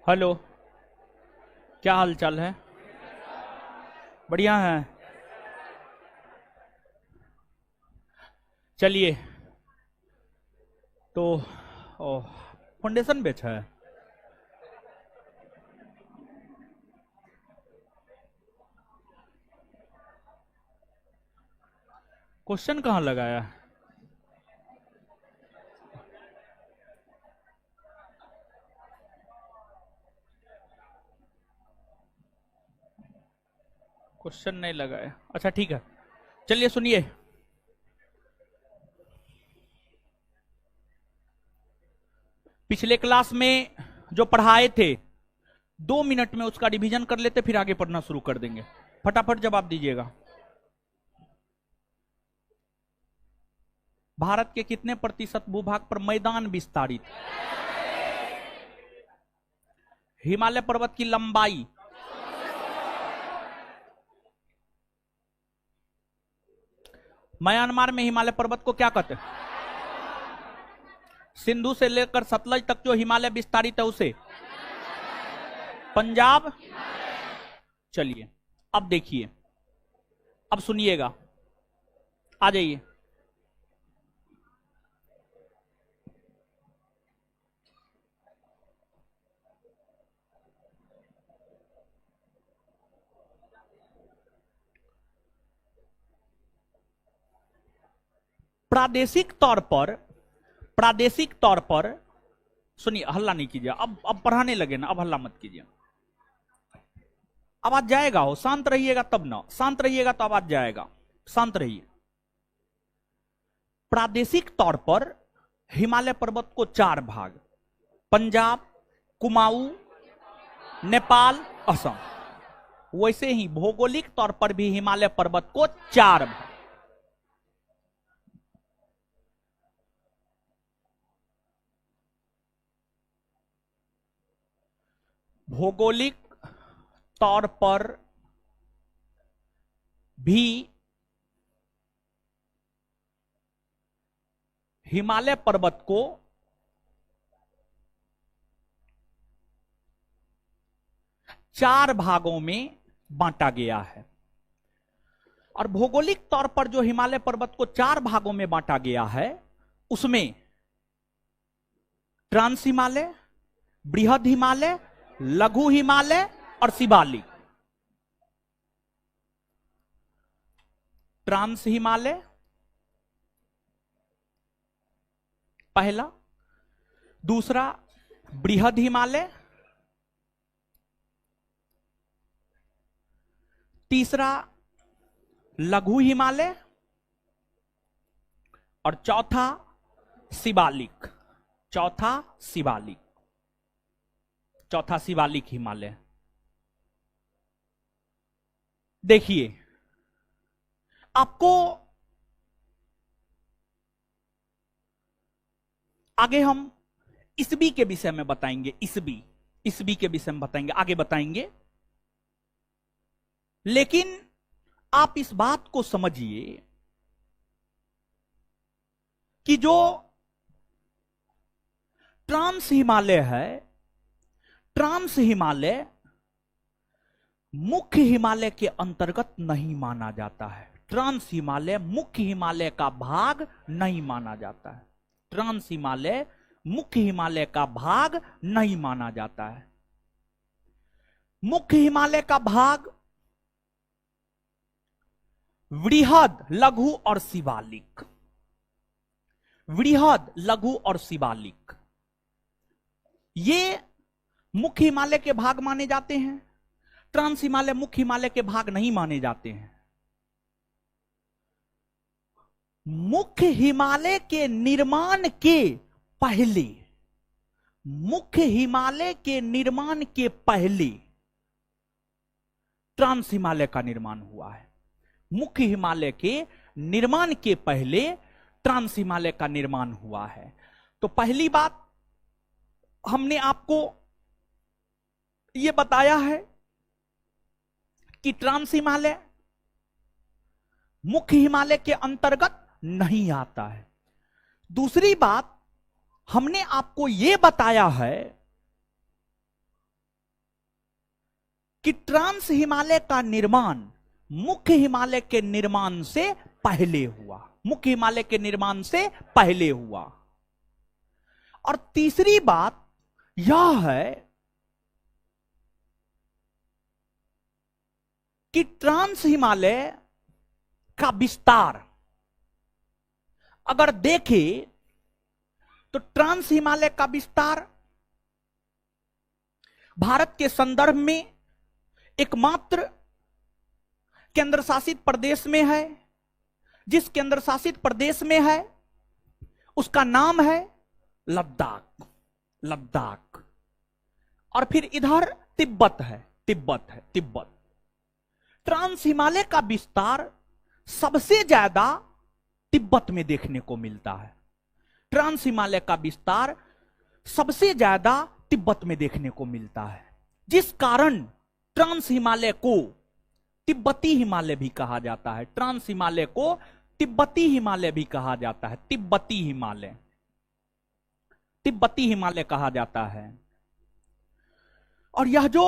Hello. क्या हाल चाल है? बढ़िया है। चलिए। तो फाउंडेशन बेच है। क्वेश्चन कहाँ लगाया? क्वेश्चन नहीं लगाया, अच्छा ठीक है। चलिए सुनिए। पिछले क्लास में जो पढ़ाए थे 2 मिनट में उसका रिवीजन कर लेते, फिर आगे पढ़ना शुरू कर देंगे। फटाफट जवाब दीजिएगा। भारत के कितने प्रतिशत भूभाग पर मैदान विस्तारित? हिमालय पर्वत की लंबाई? म्यांमार में हिमालय पर्वत को क्या कहते हैं? सिंधु से लेकर सतलज तक जो हिमालय विस्तारित है उसे पंजाब। चलिए अब देखिए, अब सुनिएगा, आ जाइए। प्रादेशिक तौर पर, प्रादेशिक तौर पर सुनिए, हल्ला नहीं कीजिए। अब पढ़ाने लगे ना, अब हल्ला मत कीजिए। आवाज जाएगा, हो शांत रहिएगा तब ना, शांत रहिएगा तो आवाज जाएगा। शांत रहिए। प्रादेशिक तौर पर हिमालय पर्वत को 4 भाग, पंजाब, कुमाऊं, नेपाल, असम। वैसे ही भौगोलिक तौर पर भी हिमालय पर्वत को 4 भाग। भौगोलिक तौर पर भी हिमालय पर्वत को 4 भागों में बांटा गया है। और भौगोलिक तौर पर जो हिमालय पर्वत को 4 भागों में बांटा गया है उसमें ट्रांस हिमालय, बृहद हिमालय, लघु हिमालय और शिवालिक। ट्रांस हिमालय पहला, दूसरा बृहद हिमालय, तीसरा लघु हिमालय और चौथा शिवालिक। चौथा शिवालिक, चौथा शिवालिक हिमालय। देखिए, आपको आगे हम ईसवी के विषय में बताएंगे। ईसवी, ईसवी के विषय में बताएंगे, आगे बताएंगे। लेकिन आप इस बात को समझिए कि जो ट्रांस हिमालय है, ट्रांस हिमालय मुख्य हिमालय के अंतर्गत नहीं माना जाता है। ट्रांस हिमालय मुख्य हिमालय का भाग नहीं माना जाता है। ट्रांस हिमालय मुख्य हिमालय का भाग नहीं माना जाता है। मुख्य हिमालय का भाग वृहद, लघु और शिवालिक। वृहद, लघु और शिवालिक ये मुख्य हिमालय के भाग माने जाते हैं। ट्रांस हिमालय मुख्य हिमालय के भाग नहीं माने जाते हैं। मुख्य हिमालय के निर्माण के पहले, मुख्य हिमालय के निर्माण के पहले ट्रांस हिमालय का निर्माण हुआ है। मुख्य हिमालय के निर्माण के पहले ट्रांस हिमालय का निर्माण हुआ है। तो पहली बात हमने आपको यह बताया है कि ट्रांस हिमालय मुख्य हिमालय के अंतर्गत नहीं आता है। दूसरी बात हमने आपको यह बताया है कि ट्रांस हिमालय का निर्माण मुख्य हिमालय के निर्माण से पहले हुआ, मुख्य हिमालय के निर्माण से पहले हुआ। और तीसरी बात यह है कि ट्रांस हिमालय का विस्तार अगर देखें तो ट्रांस हिमालय का विस्तार भारत के संदर्भ में एकमात्र केंद्र शासित प्रदेश में है। जिस केंद्र शासित प्रदेश में है उसका नाम है लद्दाख, लद्दाख। और फिर इधर तिब्बत है, तिब्बत। ट्रांस हिमालय का विस्तार सबसे ज्यादा तिब्बत में देखने को मिलता है। ट्रांस हिमालय का विस्तार सबसे ज्यादा तिब्बत में देखने को मिलता है, जिस कारण ट्रांस हिमालय को तिब्बती हिमालय भी कहा जाता है। ट्रांस हिमालय को तिब्बती हिमालय भी कहा जाता है, तिब्बती हिमालय, तिब्बती हिमालय कहा जाता है। और यह जो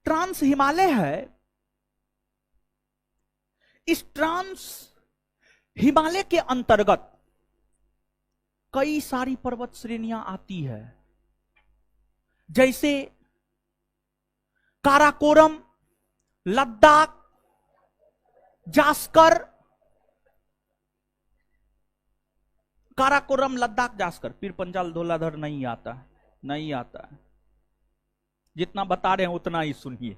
ट्रांस हिमालय है, इस ट्रांस हिमालय के अंतर्गत कई सारी पर्वत श्रेणियां आती है, जैसे काराकोरम, लद्दाख, जास्कर, काराकोरम, लद्दाख, जास्कर। पीर पंजाल धौलाधर नहीं आता है, नहीं आता है। जितना बता रहे हैं उतना ही सुनिए,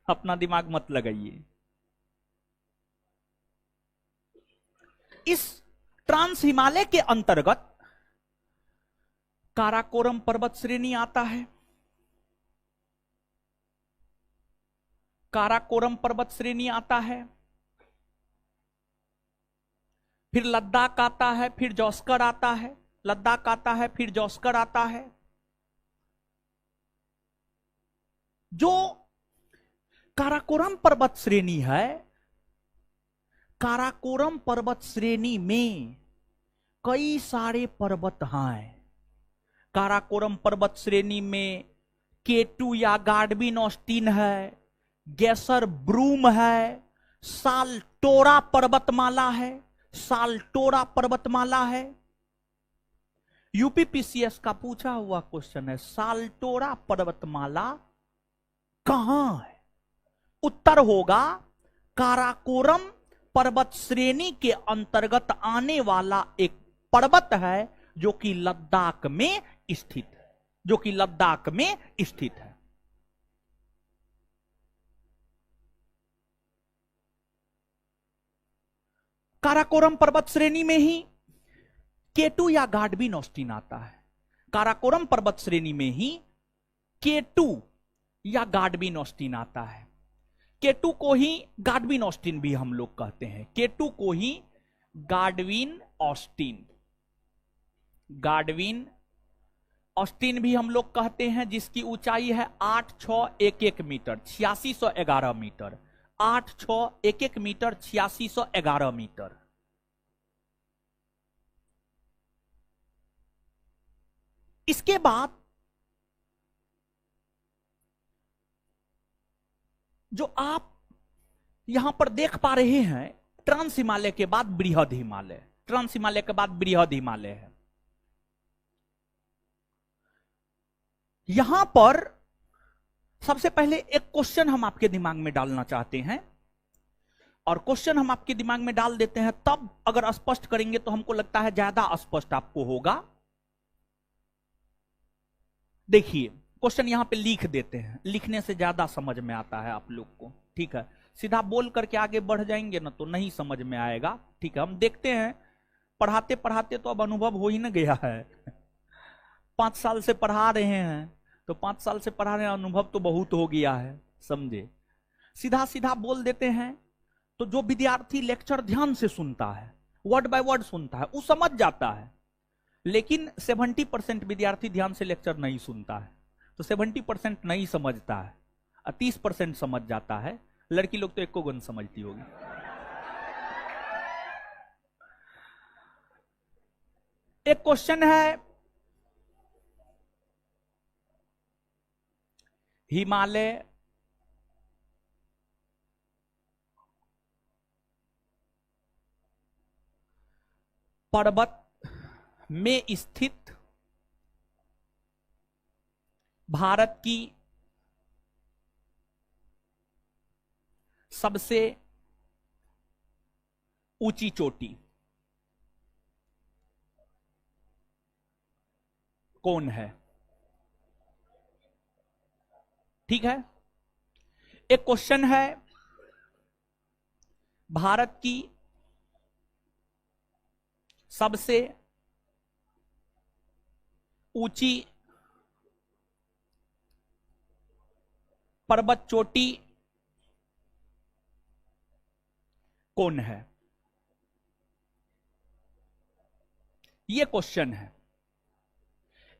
अपना दिमाग मत लगाइए। इस ट्रांस हिमालय के अंतर्गत काराकोरम पर्वत श्रेणी आता है, काराकोरम पर्वत श्रेणी आता है, फिर लद्दाख आता है, फिर जास्कर आता है, लद्दाख आता है, फिर जास्कर आता है। जो काराकोरम पर्वत श्रेणी है, काराकोरम पर्वत श्रेणी में कई सारे पर्वत हैं। काराकोरम पर्वत श्रेणी में K2 या गार्डविन ऑस्टिन है, गैसर ब्रूम है, साल्टोरा पर्वतमाला है, साल्टोरा पर्वतमाला है। यूपीपीसीएस का पूछा हुआ क्वेश्चन है, साल्टोरा पर्वतमाला कहां है? उत्तर होगा काराकोरम पर्वत श्रेणी के अंतर्गत आने वाला एक पर्वत है जो कि लद्दाख में स्थित है, जो कि लद्दाख में स्थित है। काराकोरम पर्वत श्रेणी में ही K2 या गार्डविन ऑस्टिन आता है। काराकोरम पर्वत श्रेणी में ही K2 या गार्डविन ऑस्टिन आता है। K2 को ही गार्डविन ऑस्टिन भी हम लोग कहते हैं। K2 को ही गार्डविन ऑस्टिन, गार्डविन ऑस्टिन भी हम लोग कहते हैं, जिसकी ऊंचाई है 8611 मीटर, 8611 मीटर, 8611 मीटर, 8611 मीटर। इसके बाद जो आप यहां पर देख पा रहे हैं, ट्रांस हिमालय के बाद बृहद हिमालय, ट्रांस हिमालय के बाद बृहद हिमालय है। यहां पर सबसे पहले एक क्वेश्चन हम आपके दिमाग में डालना चाहते हैं, और क्वेश्चन हम आपके दिमाग में डाल देते हैं, तब अगर स्पष्ट करेंगे तो हमको लगता है ज्यादा स्पष्ट आपको होगा। देखिए क्वेश्चन यहां पे लिख देते हैं, लिखने से ज्यादा समझ में आता है आप लोग को, ठीक है। सीधा बोल करके आगे बढ़ जाएंगे ना तो नहीं समझ में आएगा, ठीक है। हम देखते हैं, पढ़ाते पढ़ाते तो अब अनुभव हो ही ना गया है। 5 साल से पढ़ा रहे हैं, तो 5 साल से पढ़ा रहे हैं, अनुभव तो बहुत हो गया है, समझे। सीधा सीधा बोल देते हैं, तो जो विद्यार्थी लेक्चर ध्यान से सुनता है, वर्ड बाय वर्ड सुनता है, वो समझ जाता है। लेकिन 70% विद्यार्थी ध्यान से लेक्चर नहीं सुनता है, तो 70% नहीं समझता है, 30% समझ जाता है। लड़की लोग तो एको गुण समझती होगी। एक क्वेश्चन है, हिमालय पर्वत में स्थित भारत की सबसे ऊंची चोटी कौन है? ठीक है। एक क्वेश्चन है, भारत की सबसे ऊंची पर्वत चोटी कौन है? यह क्वेश्चन है।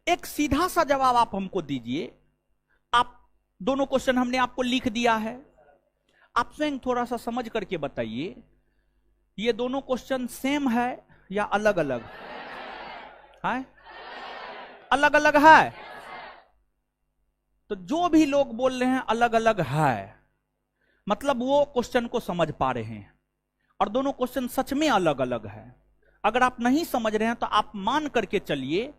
एक सीधा सा जवाब आप हमको दीजिए। आप दोनों क्वेश्चन हमने आपको लिख दिया है, आप स्वयं थोड़ा सा समझ करके बताइए, ये दोनों क्वेश्चन सेम है या अलग अलग है? अलग अलग है। तो जो भी लोग बोल रहे हैं अलग अलग है, मतलब वो क्वेश्चन को समझ पा रहे हैं, और दोनों क्वेश्चन सच में अलग अलग है। अगर आप नहीं समझ रहे हैं तो आप मान करके चलिए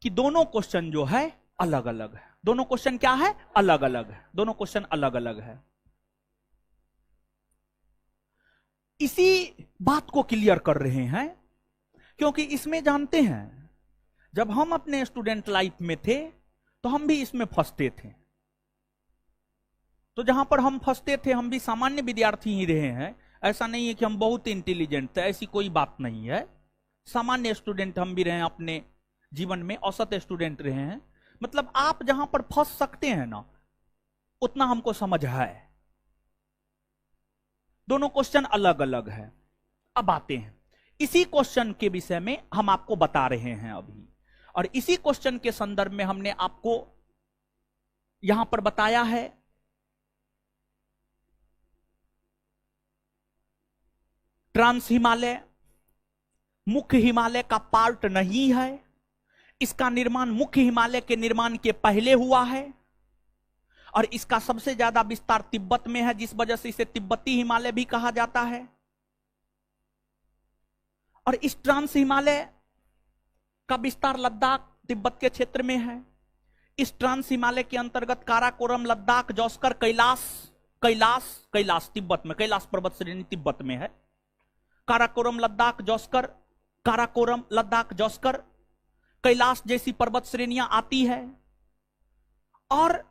कि दोनों क्वेश्चन जो है अलग अलग है। दोनों क्वेश्चन क्या है? अलग अलग है। दोनों क्वेश्चन अलग अलग है। इसी बात को क्लियर कर रहे हैं क्योंकि इसमें जानते हैं, जब हम अपने स्टूडेंट लाइफ में थे तो हम भी इसमें फंसते थे। तो जहां पर हम फंसते थे, हम भी सामान्य विद्यार्थी ही रहे हैं। ऐसा नहीं है कि हम बहुत इंटेलिजेंट थे, ऐसी कोई बात नहीं है। सामान्य स्टूडेंट हम भी रहे हैं, अपने जीवन में औसत स्टूडेंट रहे हैं। मतलब आप जहां पर फंस सकते हैं ना, उतना हमको समझ है। दोनों क्वेश्चन अलग अलग है। अब आते हैं इसी क्वेश्चन के विषय में, हम आपको बता रहे हैं अभी, और इसी क्वेश्चन के संदर्भ में हमने आपको यहां पर बताया है ट्रांस हिमालय मुख्य हिमालय का पार्ट नहीं है। इसका निर्माण मुख्य हिमालय के निर्माण के पहले हुआ है, और इसका सबसे ज्यादा विस्तार तिब्बत में है, जिस वजह से इसे तिब्बती हिमालय भी कहा जाता है। और इस ट्रांस हिमालय का विस्तार लद्दाख तिब्बत के क्षेत्र में है। इस ट्रांस हिमालय के अंतर्गत काराकोरम, लद्दाख, जौस्कर, कैलाश कैलाश तिब्बत में, कैलाश पर्वत श्रेणी तिब्बत में है। काराकोरम, लद्दाख, जौस्कर, काराकोरम, लद्दाख, जौस्कर, कैलाश जैसी पर्वत श्रेणियां आती है। और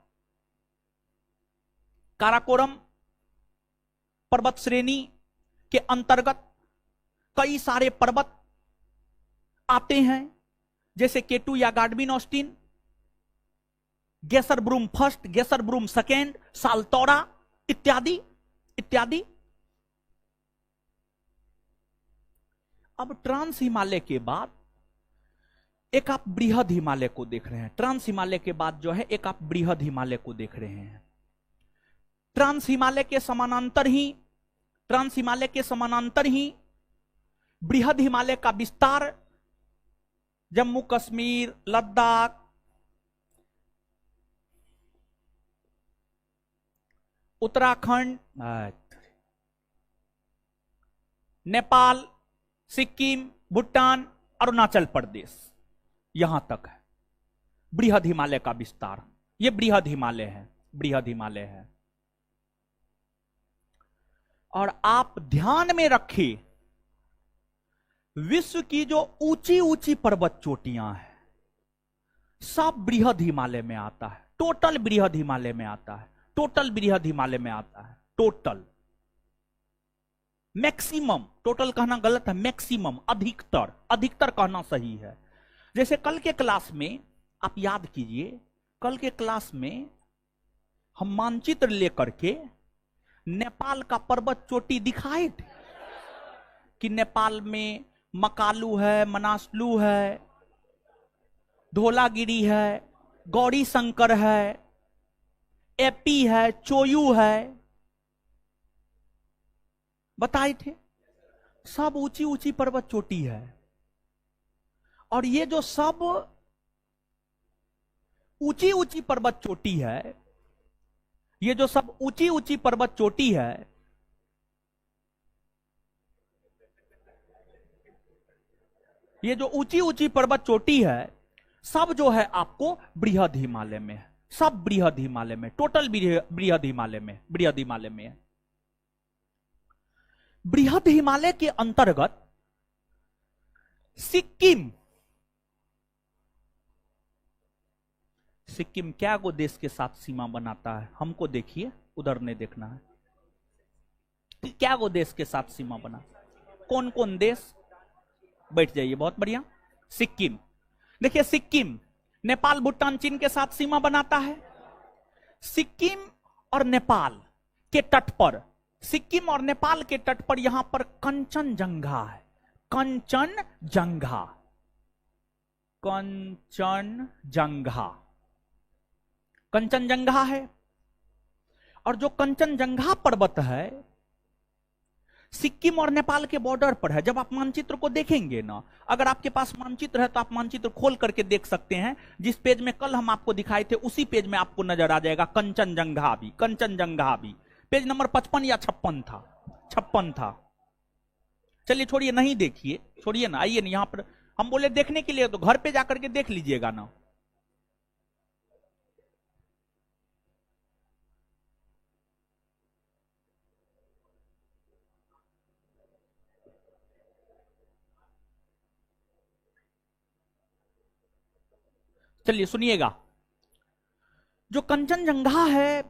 काराकोरम पर्वत श्रेणी के अंतर्गत कई सारे पर्वत आते हैं, जैसे केटू या Godwin Austen, Gasherbrum first, Gasherbrum second, Saltoro इत्यादि इत्यादि। अब ट्रांस हिमालय के बाद एक आप बृहद हिमालय को देख रहे हैं। ट्रांस हिमालय के बाद जो है एक आप बृहद हिमालय को देख रहे हैं। ट्रांस हिमालय के समानांतर ही बृहद हिमालय का विस्तार जम्मू कश्मीर, लद्दाख, उत्तराखंड, नेपाल, सिक्किम, भूटान, अरुणाचल प्रदेश, यहां तक है बृहद हिमालय का विस्तार। यह बृहद हिमालय है, बृहद हिमालय है। और आप ध्यान में रखिए, विश्व की जो ऊंची ऊंची पर्वत चोटियां हैं, सब बृहद हिमालय में आता है। टोटल बृहद हिमालय में आता है। टोटल बृहद हिमालय में आता है। टोटल, मैक्सिमम, टोटल कहना गलत है, मैक्सिमम, अधिकतर, अधिकतर कहना सही है। जैसे कल के क्लास में आप याद कीजिए, कल के क्लास में हम मानचित्र लेकर के नेपाल का पर्वत चोटी दिखाए थे कि नेपाल में मकालू है, मनासलू है, धोलागिरी है, गौरी शंकर है, एपी है, चोयू है, बताए थे। सब ऊंची ऊंची पर्वत चोटी है। और ये जो सब ऊंची ऊंची पर्वत चोटी है, ये जो सब ऊंची ऊंची पर्वत चोटी है, ये जो ऊंची ऊंची पर्वत चोटी है सब जो है आपको बृहद हिमालय में है, सब बृहद हिमालय में, टोटल बृहद हिमालय में, बृहद हिमालय में है। बृहद हिमालय के अंतर्गत सिक्किम, सिक्किम क्या गो देश के साथ सीमा बनाता है? हमको देखिए, उधर नहीं देखना है। क्या गो देश के साथ सीमा बना, कौन कौन देश? बैठ जाइए, बहुत बढ़िया। सिक्किम, देखिए सिक्किम नेपाल, भूटान, चीन के साथ सीमा बनाता है। सिक्किम और नेपाल के तट पर, सिक्किम और नेपाल के तट पर यहां पर कंचनजंगा है, कंचनजंगा, कंचनजंगा, कंचनजंगा है। और जो कंचनजंगा पर्वत है सिक्किम और नेपाल के बॉर्डर पर है। जब आप मानचित्र को देखेंगे ना, अगर आपके पास मानचित्र है तो आप मानचित्र खोल करके देख सकते हैं। जिस पेज में कल हम आपको दिखाए थे उसी पेज में आपको नजर आ जाएगा कंचनजंगा भी, कंचनजंगा भी। पेज नंबर 55 या 56 था, 56 था। चलिए छोड़िए, नहीं देखिए, छोड़िए ना, आइए ना यहां पर। हम बोले देखने के लिए तो घर पे जाकर के देख लीजिएगा ना। चलिए सुनिएगा, जो कंचनजंगा है,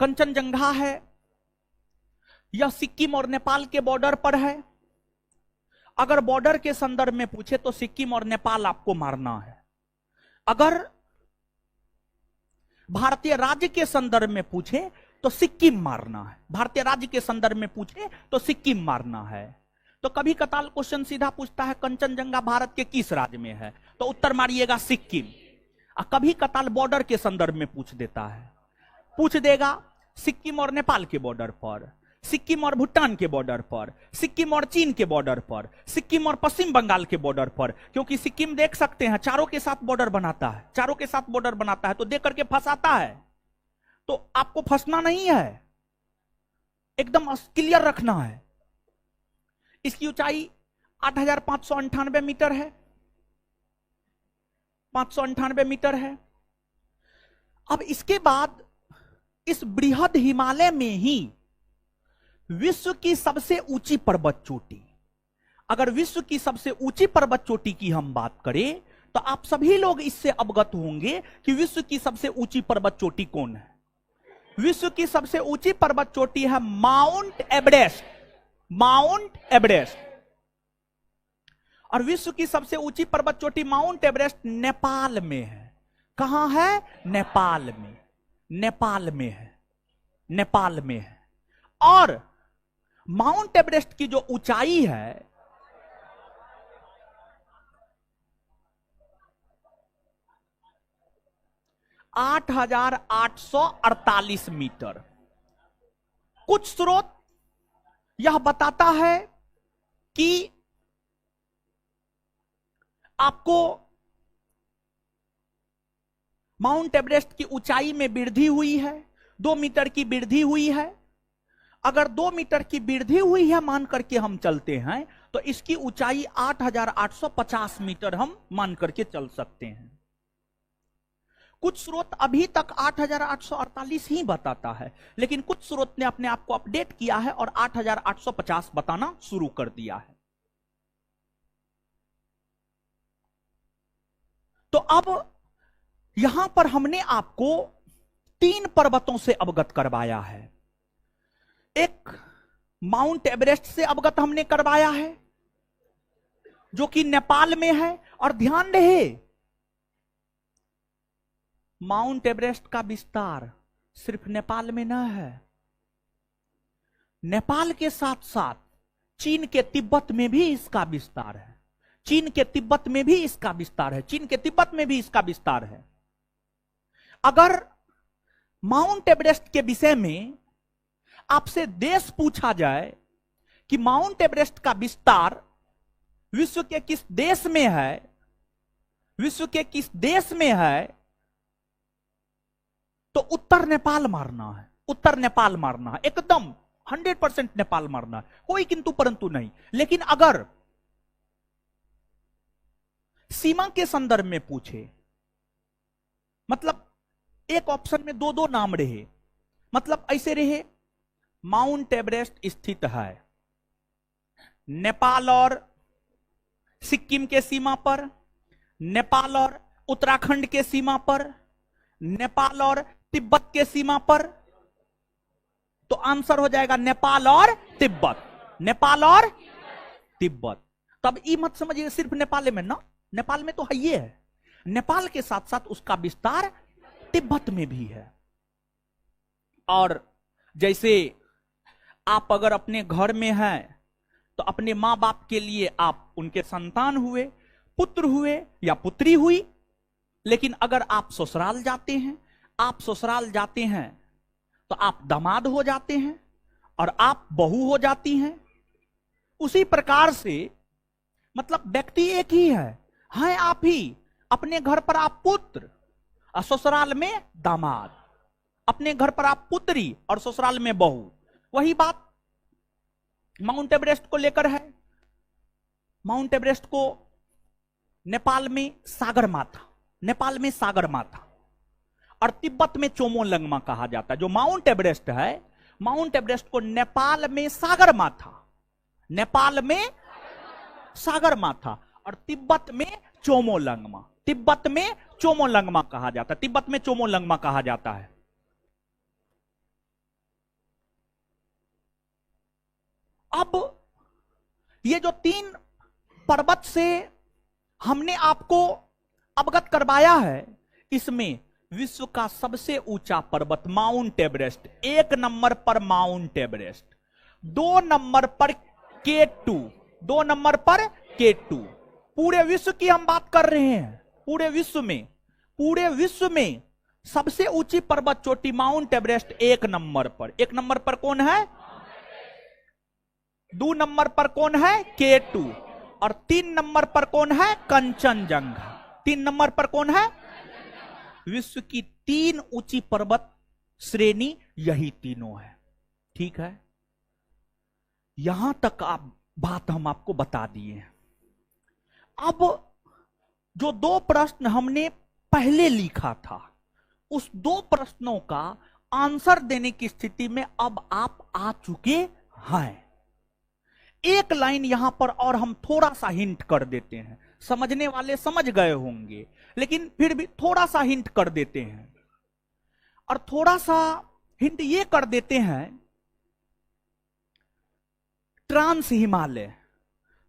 कंचनजंगा है यह सिक्किम और नेपाल के बॉर्डर पर है। अगर बॉर्डर के संदर्भ में पूछे तो सिक्किम और नेपाल आपको मारना है। अगर भारतीय राज्य के संदर्भ में पूछे तो सिक्किम मारना है, भारतीय राज्य के संदर्भ में पूछे तो सिक्किम मारना है। तो कभी कताल क्वेश्चन सीधा पूछता है कंचनजंगा भारत के किस राज्य में है, तो उत्तर मारिएगा सिक्किम। कभी कताल बॉर्डर के संदर्भ में पूछ देता है, पूछ देगा सिक्किम और नेपाल के बॉर्डर पर, सिक्किम और भूटान के बॉर्डर पर, सिक्किम और चीन के बॉर्डर पर, सिक्किम और पश्चिम बंगाल के बॉर्डर पर। क्योंकि सिक्किम देख सकते हैं चारों के साथ बॉर्डर बनाता है, चारों के साथ बॉर्डर बनाता है, तो देख करके फंसाता है। तो आपको फंसना नहीं है, एकदम क्लियर रखना है। इसकी ऊंचाई 8,598 मीटर है, 598 मीटर है। अब इसके बाद इस बृहद हिमालय में ही विश्व की सबसे ऊंची पर्वत चोटी, अगर विश्व की सबसे ऊंची पर्वत चोटी की हम बात करें तो आप सभी लोग इससे अवगत होंगे कि विश्व की सबसे ऊंची पर्वत चोटी कौन है। विश्व की सबसे ऊंची पर्वत चोटी है माउंट एवरेस्ट, माउंट एवरेस्ट। और विश्व की सबसे ऊंची पर्वत चोटी माउंट एवरेस्ट नेपाल में है। कहां है? नेपाल में, नेपाल में है, नेपाल में है। और माउंट एवरेस्ट की जो ऊंचाई है 8,848 मीटर। कुछ स्रोत यह बताता है कि आपको माउंट एवरेस्ट की ऊंचाई में वृद्धि हुई है, 2 मीटर की वृद्धि हुई है। अगर 2 मीटर की वृद्धि हुई है मान करके हम चलते हैं तो इसकी ऊंचाई 8,850 मीटर हम मान करके चल सकते हैं। कुछ स्रोत अभी तक 8,848 ही बताता है, लेकिन कुछ स्रोत ने अपने आप को अपडेट किया है और 8,850 बताना शुरू कर दिया है। तो अब यहां पर हमने आपको 3 पर्वतों से अवगत करवाया है। एक माउंट एवरेस्ट से अवगत हमने करवाया है जो कि नेपाल में है। और ध्यान रहे माउंट एवरेस्ट का विस्तार सिर्फ नेपाल में न है, नेपाल के साथ साथ चीन के तिब्बत में भी इसका विस्तार है, चीन के तिब्बत में भी इसका विस्तार है, चीन के तिब्बत में भी इसका विस्तार है। अगर माउंट एवरेस्ट के विषय में आपसे देश पूछा जाए कि माउंट एवरेस्ट का विस्तार विश्व के किस देश में है, विश्व के किस देश में है, तो उत्तर नेपाल मारना है, उत्तर नेपाल मारना है, एकदम 100% नेपाल मारना है, कोई किंतु परंतु नहीं। लेकिन अगर सीमा के संदर्भ में पूछे, मतलब एक ऑप्शन में दो दो नाम रहे, मतलब ऐसे रहे, माउंट एवरेस्ट स्थित है नेपाल और सिक्किम के सीमा पर, नेपाल और उत्तराखंड के सीमा पर, नेपाल और तिब्बत के सीमा पर, तो आंसर हो जाएगा नेपाल और तिब्बत, नेपाल और तिब्बत। तब ये मत समझिए सिर्फ नेपाल में ना, नेपाल में तो है ये है, नेपाल के साथ साथ उसका विस्तार तिब्बत में भी है। और जैसे आप अगर अपने घर में हैं तो अपने मां बाप के लिए आप उनके संतान हुए, पुत्र हुए या पुत्री हुई, लेकिन अगर आप ससुराल जाते हैं, आप ससुराल जाते हैं तो आप दामाद हो जाते हैं और आप बहू हो जाती हैं। उसी प्रकार से मतलब व्यक्ति एक ही है आप ही, अपने घर पर आप पुत्र और ससुराल में दामाद, अपने घर पर आप पुत्री और ससुराल में बहू। वही बात माउंट एवरेस्ट को लेकर है। माउंट एवरेस्ट को नेपाल में सागर माथा, नेपाल में सागर माथा और तिब्बत में चोमोलंगमा कहा जाता है। जो माउंट एवरेस्ट है, माउंट एवरेस्ट को नेपाल में सागर माथा, नेपाल में सागर माथा और तिब्बत में चोमोलंगमा, तिब्बत में चोमोलंगमा कहा जाता है, तिब्बत में चोमोलंगमा कहा जाता है। अब ये जो 3 पर्वत से हमने आपको अवगत करवाया है, इसमें विश्व का सबसे ऊंचा पर्वत माउंट एवरेस्ट 1 नंबर पर माउंट एवरेस्ट, 2 नंबर पर K2, 2 नंबर पर K2। पूरे विश्व की हम बात कर रहे हैं, पूरे विश्व में सबसे ऊंची पर्वत चोटी माउंट एवरेस्ट 1 नंबर पर। 1 नंबर पर कौन है? 2 नंबर पर कौन है? K2। और 3 नंबर पर कौन है? कंचनजंगा। 3 नंबर पर कौन है? विश्व की 3 ऊंची पर्वत श्रेणी यही तीनों है। ठीक है, यहां तक आप बात हम आपको बता दिए। अब जो 2 प्रश्न हमने पहले लिखा था, उस 2 प्रश्नों का आंसर देने की स्थिति में अब आप आ चुके हैं। एक लाइन यहां पर और हम थोड़ा सा हिंट कर देते हैं, समझने वाले समझ गए होंगे, लेकिन फिर भी थोड़ा सा हिंट कर देते हैं। और थोड़ा सा हिंट ये कर देते हैं, ट्रांस हिमालय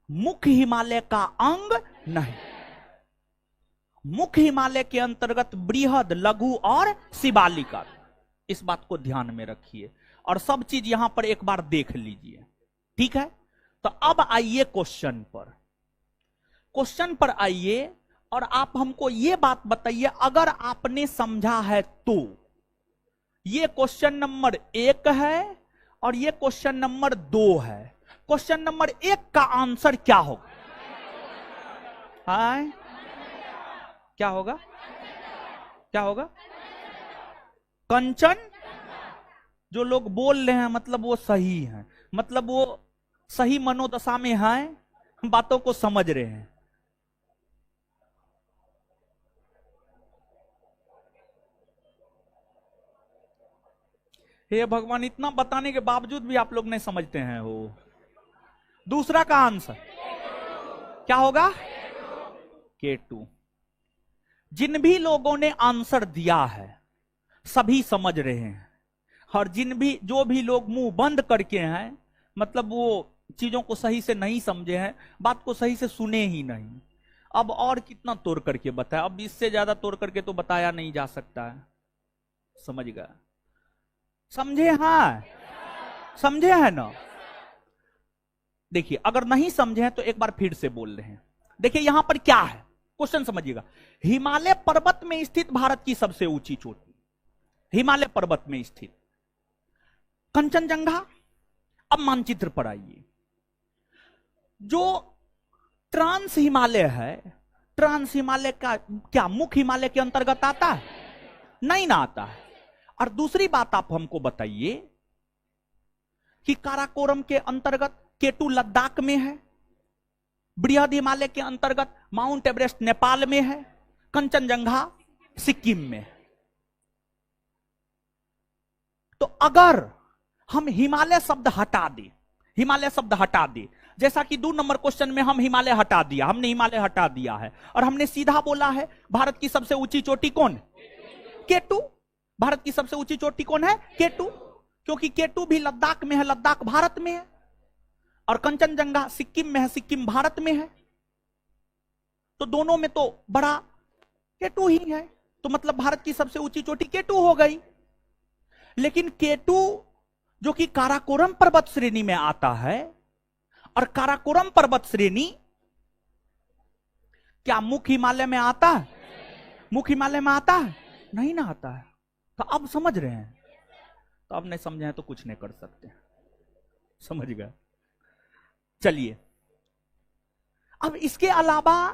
मुख्य हिमालय का अंग नहीं। मुख्य हिमालय के अंतर्गत बृहद, लघु और शिवालिका। इस बात को ध्यान में रखिए और सब चीज यहां पर एक बार देख लीजिए। ठीक है, तो अब आइए क्वेश्चन पर आइए और आप हमको यह बात बताइए, अगर आपने समझा है तो ये क्वेश्चन नंबर 1 है और ये क्वेश्चन नंबर 2 है। क्वेश्चन नंबर 1 का आंसर क्या होगा? हाय, क्या होगा? क्या होगा? कंचन। जो लोग बोल रहे हैं मतलब वो सही है, मतलब वो सही मनोदशा में हैं, बातों को समझ रहे हैं। हे भगवान, इतना बताने के बावजूद भी आप लोग नहीं समझते हैं। हो दूसरा का आंसर क्या होगा? K2। जिन भी लोगों ने आंसर दिया है सभी समझ रहे हैं, और जो भी लोग मुंह बंद करके हैं, मतलब वो चीजों को सही से नहीं समझे हैं, बात को सही से सुने ही नहीं। अब और कितना तोड़ करके बताया? अब इससे ज्यादा तोड़ करके तो बताया नहीं जा सकता है। समझ गया? समझे? हाँ, समझे है ना? देखिए, अगर नहीं समझे हैं तो एक बार फिर से बोल रहे हैं। देखिए यहां पर क्या है, क्वेश्चन समझिएगा। हिमालय पर्वत में स्थित भारत की सबसे ऊंची चोटी, हिमालय पर्वत में स्थित कंचनजंगा। अब मानचित्र पर आइए। जो ट्रांस हिमालय है, ट्रांस हिमालय का क्या मुख्य हिमालय के अंतर्गत आता है? नहीं ना आता है। और दूसरी बात आप हमको बताइए कि काराकोरम के अंतर्गत K2 लद्दाख में है, बृहद हिमालय के अंतर्गत माउंट एवरेस्ट नेपाल में है, कंचनजंगा सिक्किम में। तो अगर हम हिमालय शब्द हटा दें, हिमालय शब्द हटा दें, जैसा कि 2 नंबर क्वेश्चन में हम हिमालय हटा दिया, हमने हिमालय हटा दिया है और हमने सीधा बोला है भारत की सबसे ऊंची चोटी कौन? K2। भारत की सबसे ऊंची चोटी कौन है? K2, क्योंकि K2 भी लद्दाख में है, लद्दाख भारत में है, और कंचनजंगा सिक्किम में है, सिक्किम भारत में है। तो दोनों में तो बड़ा K2 ही है, तो मतलब भारत की सबसे ऊंची चोटी K2 हो गई। लेकिन K2 जो कि काराकोरम पर्वत श्रेणी में आता है, और काराकोरम पर्वत श्रेणी क्या मुख्य हिमालय में आता है? मुख्य हिमालय में आता है? नहीं ना आता है। तो अब समझ रहे हैं? तो अब नहीं समझे हैं तो कुछ नहीं कर सकते, समझ गए? चलिए, अब इसके अलावा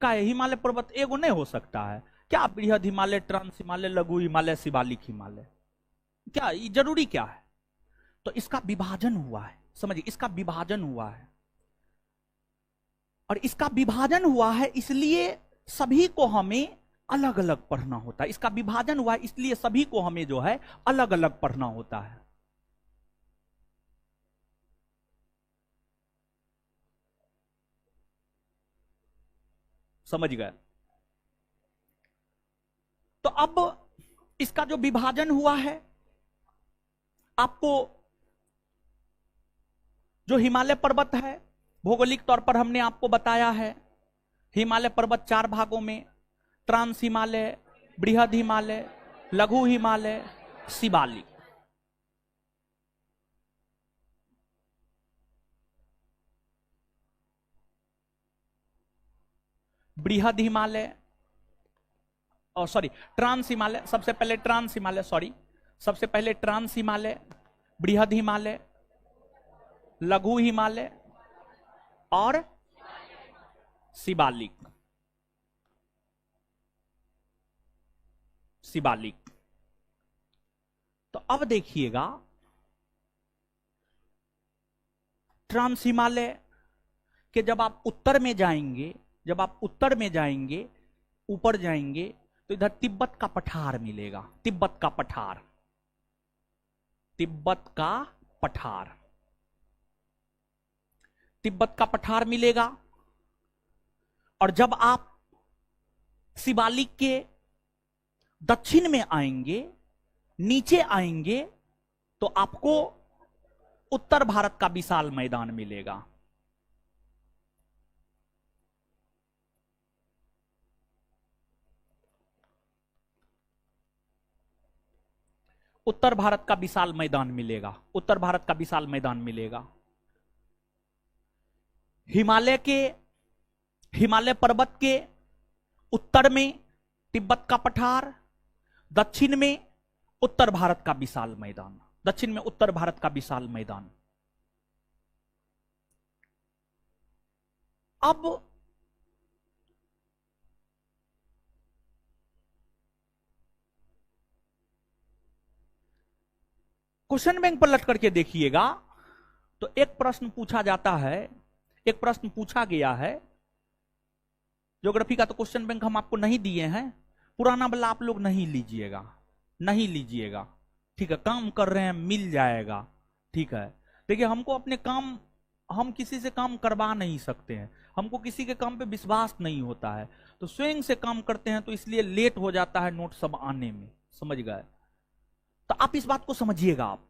का हिमालय पर्वत एगो नहीं हो सकता है क्या? बृहद हिमालय, ट्रांस हिमालय, लघु हिमालय, शिवालिक हिमालय, क्या ये जरूरी क्या है? तो इसका विभाजन हुआ है, समझिए, इसका विभाजन हुआ है, और इसका विभाजन हुआ है इसलिए सभी को हमें अलग अलग पढ़ना होता है। इसका विभाजन हुआ है इसलिए सभी को हमें जो है अलग अलग पढ़ना होता है। समझ गए? तो अब इसका जो विभाजन हुआ है, आपको जो हिमालय पर्वत है भौगोलिक तौर पर हमने आपको बताया है, हिमालय पर्वत 4 भागों में, ट्रांस हिमालय, बृहद हिमालय, लघु हिमालय, शिवालिक। बृहद हिमालय और ट्रांस हिमालय, सबसे पहले ट्रांस हिमालय, सबसे पहले ट्रांस हिमालय, बृहद हिमालय, लघु हिमालय और शिवालिक। शिवालिक। तो अब देखिएगा, ट्रांस हिमालय के जब आप उत्तर में जाएंगे, जब आप उत्तर में जाएंगे, ऊपर जाएंगे, तो इधर तिब्बत का पठार मिलेगा, तिब्बत का पठार, तिब्बत का पठार, तिब्बत का पठार मिलेगा। और जब आप शिवालिक के दक्षिण में आएंगे, नीचे आएंगे, तो आपको उत्तर भारत का विशाल मैदान मिलेगा। उत्तर भारत का विशाल मैदान मिलेगा, उत्तर भारत का विशाल मैदान मिलेगा। हिमालय पर्वत के उत्तर में तिब्बत का पठार, दक्षिण में उत्तर भारत का विशाल मैदान, दक्षिण में उत्तर भारत का विशाल मैदान। अब क्वेश्चन बैंक पलट करके देखिएगा, तो एक प्रश्न पूछा जाता है, एक प्रश्न पूछा गया है। ज्योग्राफी का तो क्वेश्चन बैंक हम आपको नहीं दिए हैं, पुराना वाला आप लोग नहीं लीजिएगा, नहीं लीजिएगा, ठीक है? काम कर रहे हैं, मिल जाएगा, ठीक है? देखिए, हमको अपने काम, हम किसी से काम करवा नहीं सकते हैं, हमको किसी के काम पे विश्वास नहीं होता है, तो स्वयं से काम करते हैं, तो इसलिए लेट हो जाता है नोट सब आने में, समझ गए? तो आप इस बात को समझिएगा। आप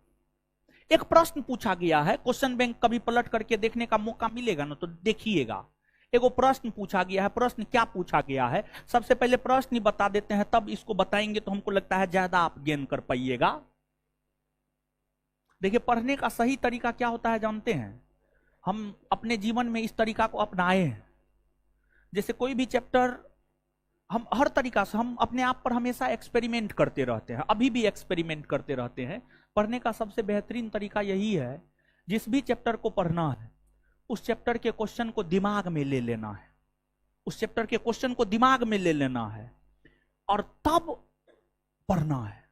एक प्रश्न पूछा गया है, क्वेश्चन बैंक कभी पलट करके देखने का मौका मिलेगा ना, तो देखिएगा। एगो प्रश्न पूछा गया है, प्रश्न क्या पूछा गया है, सबसे पहले प्रश्न ही बता देते हैं, तब इसको बताएंगे तो हमको लगता है ज्यादा आप गेन कर पाइएगा। देखिए, पढ़ने का सही तरीका क्या होता है जानते हैं? हम अपने जीवन में इस तरीका को अपनाए हैं। जैसे कोई भी चैप्टर, हम हर तरीका से, हम अपने आप पर हमेशा एक्सपेरिमेंट करते रहते हैं, अभी भी एक्सपेरिमेंट करते रहते हैं। पढ़ने का सबसे बेहतरीन तरीका यही है, जिस भी चैप्टर को पढ़ना है, उस चैप्टर के क्वेश्चन को दिमाग में ले लेना है, उस चैप्टर के क्वेश्चन को दिमाग में ले लेना है, और तब पढ़ना है,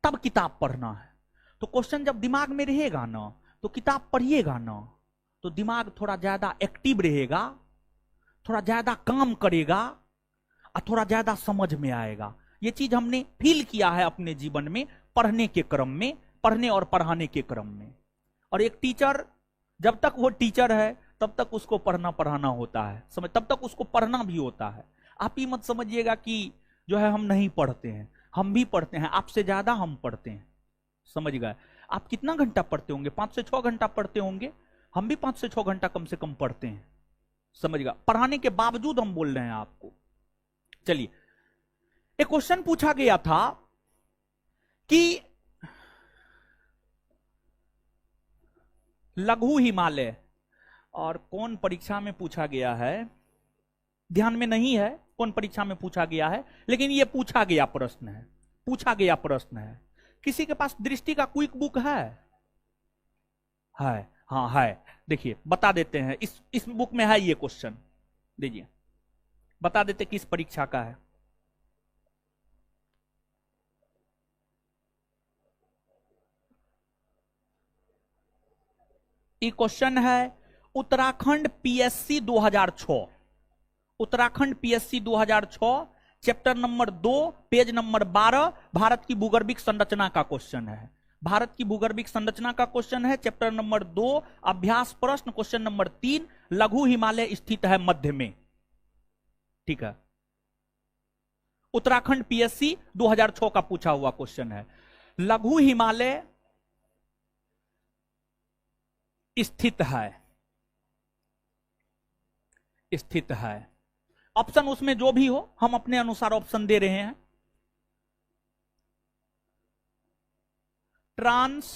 तब किताब पढ़ना है। तो क्वेश्चन जब दिमाग में रहेगा ना, तो किताब पढ़िएगा ना, तो दिमाग थोड़ा ज्यादा एक्टिव रहेगा, थोड़ा ज्यादा काम करेगा और थोड़ा ज्यादा समझ में आएगा। ये चीज हमने फील किया है अपने जीवन में, पढ़ने के क्रम में, पढ़ने और पढ़ाने के क्रम में। और एक टीचर जब तक वो टीचर है तब तक उसको पढ़ना पढ़ाना होता है, समझ, तब तक उसको पढ़ना भी होता है। आप ही मत समझिएगा कि जो है हम नहीं पढ़ते हैं, हम भी पढ़ते हैं, आपसे ज्यादा हम पढ़ते हैं, समझ गए। आप कितना घंटा पढ़ते होंगे? 5 से 6 घंटा पढ़ते होंगे। हम भी 5 से 6 घंटा कम से कम पढ़ते हैं, समझ गए। पढ़ाने के बावजूद हम बोल रहे हैं आपको। चलिए, एक क्वेश्चन पूछा गया था कि लघु हिमालय, और कौन परीक्षा में पूछा गया है ध्यान में नहीं है कौन परीक्षा में पूछा गया है, लेकिन यह पूछा गया प्रश्न है, पूछा गया प्रश्न है। किसी के पास दृष्टि का क्विक बुक है? हाँ है, देखिए बता देते हैं। इस बुक में है ये क्वेश्चन, दीजिए बता देते किस परीक्षा का है। ये क्वेश्चन है Uttarakhand PSC 2006, Uttarakhand PSC 2006, chapter number 2, page number 12, Bharat की भूगर्भिक संरचना का क्वेश्चन है। भारत की भूगर्भिक संरचना का क्वेश्चन है, चैप्टर नंबर 2, अभ्यास प्रश्न क्वेश्चन नंबर 3, लघु हिमालय स्थित है मध्य में। ठीक है, उत्तराखंड पीएससी 2006 का पूछा हुआ क्वेश्चन है। लघु हिमालय स्थित है। ऑप्शन उसमें जो भी हो, हम अपने अनुसार ऑप्शन दे रहे हैं। ट्रांस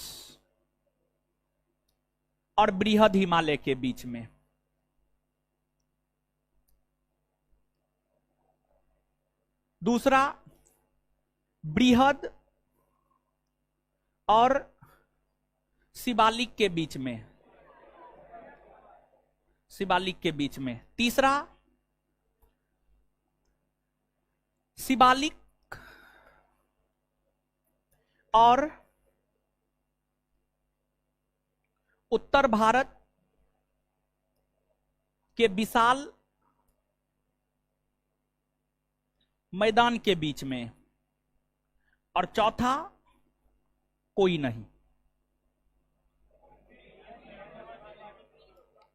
और बृहद हिमालय के बीच में। दूसरा, बृहद और शिवालिक के बीच में, शिवालिक के बीच में। तीसरा, शिवालिक और उत्तर भारत के विशाल मैदान के बीच में। और चौथा, कोई नहीं।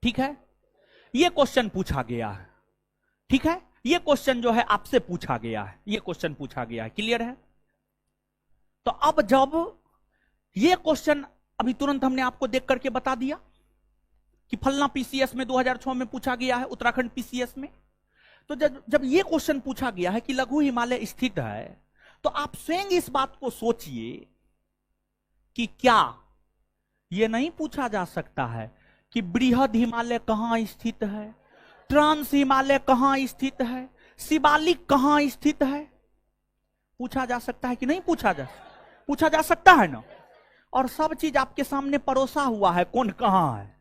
ठीक है, यह क्वेश्चन पूछा गया है। ठीक है, यह क्वेश्चन जो है आपसे पूछा गया है, यह क्वेश्चन पूछा गया है। क्लियर है? तो अब जब यह क्वेश्चन अभी तुरंत हमने आपको देख करके बता दिया कि फलना पीसीएस में 2006 में पूछा गया है, उत्तराखंड पीसीएस में। तो जब यह क्वेश्चन पूछा गया है कि लघु हिमालय स्थित है, तो आप स्वयं इस बात को सोचिए कि क्या यह नहीं पूछा जा सकता है कि बृहद हिमालय कहां स्थित है, ट्रांस हिमालय कहां स्थित है, शिवालिक कहां स्थित है? पूछा जा सकता है कि नहीं पूछा जा सकता है ना। और सब चीज आपके सामने परोसा हुआ है, कौन कहां है,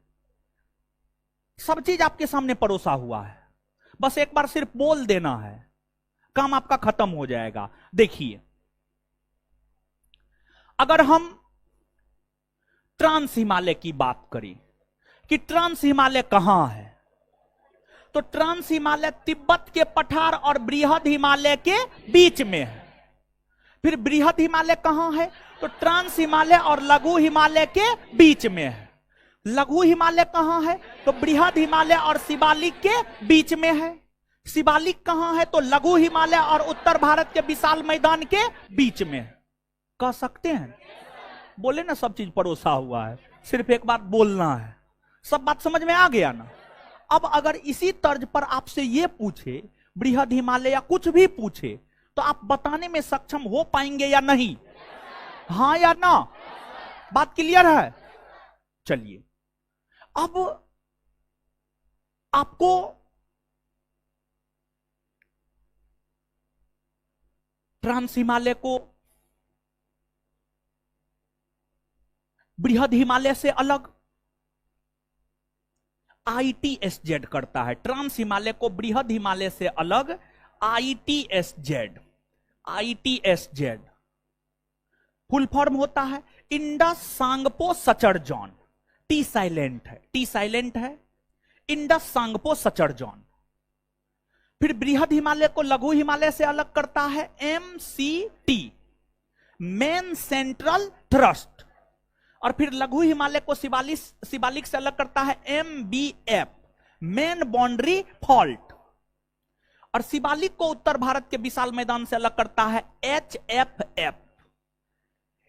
सब चीज आपके सामने परोसा हुआ है। बस एक बार सिर्फ बोल देना है, काम आपका खत्म हो जाएगा। देखिए, अगर हम ट्रांस हिमालय की बात करें कि ट्रांस हिमालय कहां है, तो ट्रांस हिमालय तिब्बत के पठार और बृहद हिमालय के बीच में है। फिर बृहद हिमालय कहां है, तो ट्रांस हिमालय और लघु हिमालय के बीच में है। लघु हिमालय कहां है, तो बृहद हिमालय और शिवालिक के बीच में है। शिवालिक कहां है, तो लघु हिमालय और उत्तर भारत के विशाल मैदान के बीच में है। कह सकते हैं? बोले ना, सब चीज परोसा हुआ है, सिर्फ एक बात बोलना है। सब बात समझ में आ गया ना। अब अगर इसी तर्ज पर आपसे यह पूछे, बृहद हिमालय या कुछ भी पूछे, तो आप बताने में सक्षम हो पाएंगे या नहीं? हाँ या ना? बात क्लियर है? चलिए, अब आपको ट्रांस हिमालय को बृहद हिमालय से अलग ITSZ करता है। ट्रांस हिमालय को बृहद हिमालय से अलग ITSZ फुल फॉर्म होता है Indus Tsangpo suture zone. T silent है, टी साइलेंट है। इंडस, सांगपो, सचरजॉन। फिर बृहद हिमालय को लघु हिमालय से अलग करता है MCT, मेन सेंट्रल थ्रस्ट। और फिर लघु हिमालय को शिवालिक से अलग करता है MBF, मेन बाउंड्री फॉल्ट। और शिवालिक को उत्तर भारत के विशाल मैदान से अलग करता है HFF,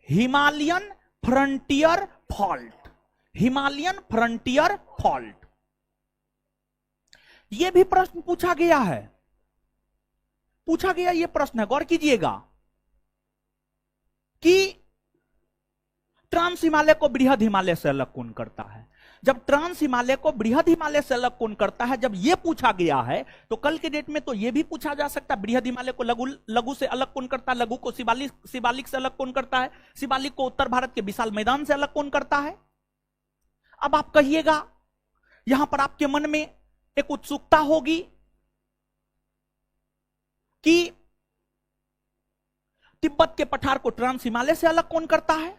Himalayan frontier fault, Himalayan frontier fault. यह भी प्रश्न पूछा गया है, पूछा गया यह प्रश्न है, गौर कीजिएगा कि ट्रांस हिमालय को बृहद हिमालय से अलग कौन करता है। जब ट्रांस हिमालय को बृहद हिमालय से अलग कौन करता है, जब यह पूछा गया है, तो कल के डेट में तो यह भी पूछा जा सकता है बृहद हिमालय को लघु से अलग कौन करता है, लघु को शिवालिक से अलग कौन करता है, शिवालिक को उत्तर भारत के विशाल मैदान से अलग कौन करता है। अब आप कहिएगा, यहां पर आपके मन में एक उत्सुकता होगी कि तिब्बत के पठार को ट्रांस हिमालय से अलग कौन करता है।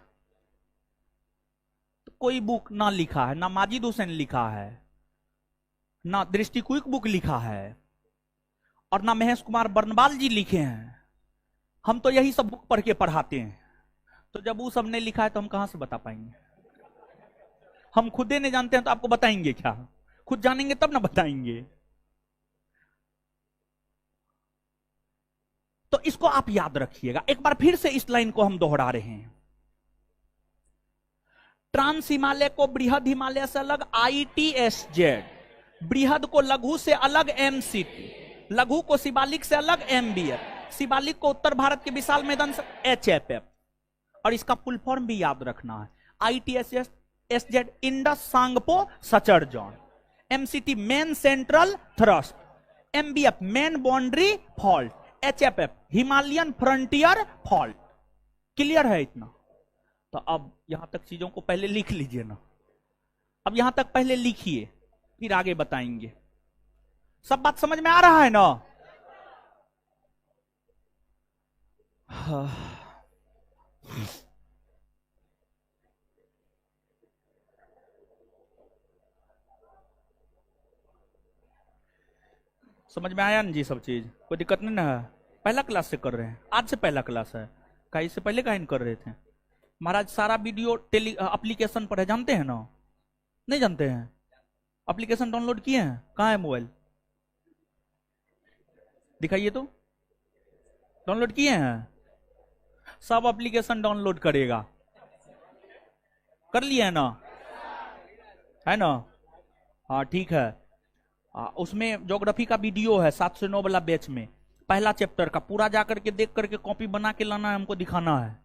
तो कोई बुक ना लिखा है, ना माजिद हुसैन लिखा है, ना दृष्टिक्विक बुक लिखा है, और ना महेश कुमार बर्नवाल जी लिखे हैं। हम तो यही सब बुक पढ़ के पढ़ाते हैं। तो जब वो सब नहीं लिखा है तो हम कहां से बता पाएंगे। हम खुदे नहीं जानते हैं तो आपको बताएंगे क्या, खुद जानेंगे तब ना बताएंगे। तो इसको आप याद रखिएगा। एक बार फिर से इस लाइन को हम दोहरा रहे हैं। ट्रांस हिमालय को बृहद हिमालय से अलग ITSZ, बृहद को लघु से अलग MCT, लघु को शिवालिक से अलग MBF, शिवालिक को उत्तर भारत के विशाल मैदान से HFF। और इसका फुल फॉर्म भी याद रखना है, ITSZ Indus, Tsangpo, suture zone, MCT main central thrust, MBF main boundary fault, HFF Himalayan frontier fault. Clear है इतना? तो अब यहां तक चीजों को पहले लिख लीजिए ना, अब यहां तक पहले लिखिए, फिर आगे बताएंगे। सब बात समझ में आ रहा है ना? समझ में आया ना जी सब चीज? कोई दिक्कत नहीं ना है? पहला क्लास से कर रहे हैं, आज से पहला क्लास है, कहीं से पहले कहीं कर रहे थे महाराज। सारा वीडियो एप्लीकेशन पर है, जानते हैं ना? नहीं जानते हैं? एप्लीकेशन डाउनलोड किए हैं? कहाँ है मोबाइल? दिखाइए तो। डाउनलोड किए हैं? सब एप्लीकेशन डाउनलोड करेगा, कर लिए है ना? है ना? हाँ ठीक है। उसमें ज्योग्राफी का वीडियो है 7 से 9 वाला बैच में, पहला चैप्टर का पूरा जाकर के देख करके कॉपी बना के लाना है, हमको दिखाना है।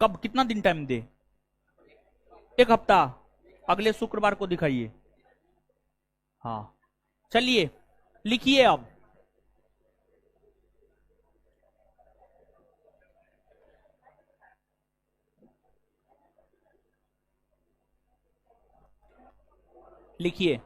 कब, कितना दिन टाइम दे? 1 हफ्ता, अगले शुक्रवार को दिखाइए। हाँ चलिए लिखिए अब। लिखिए।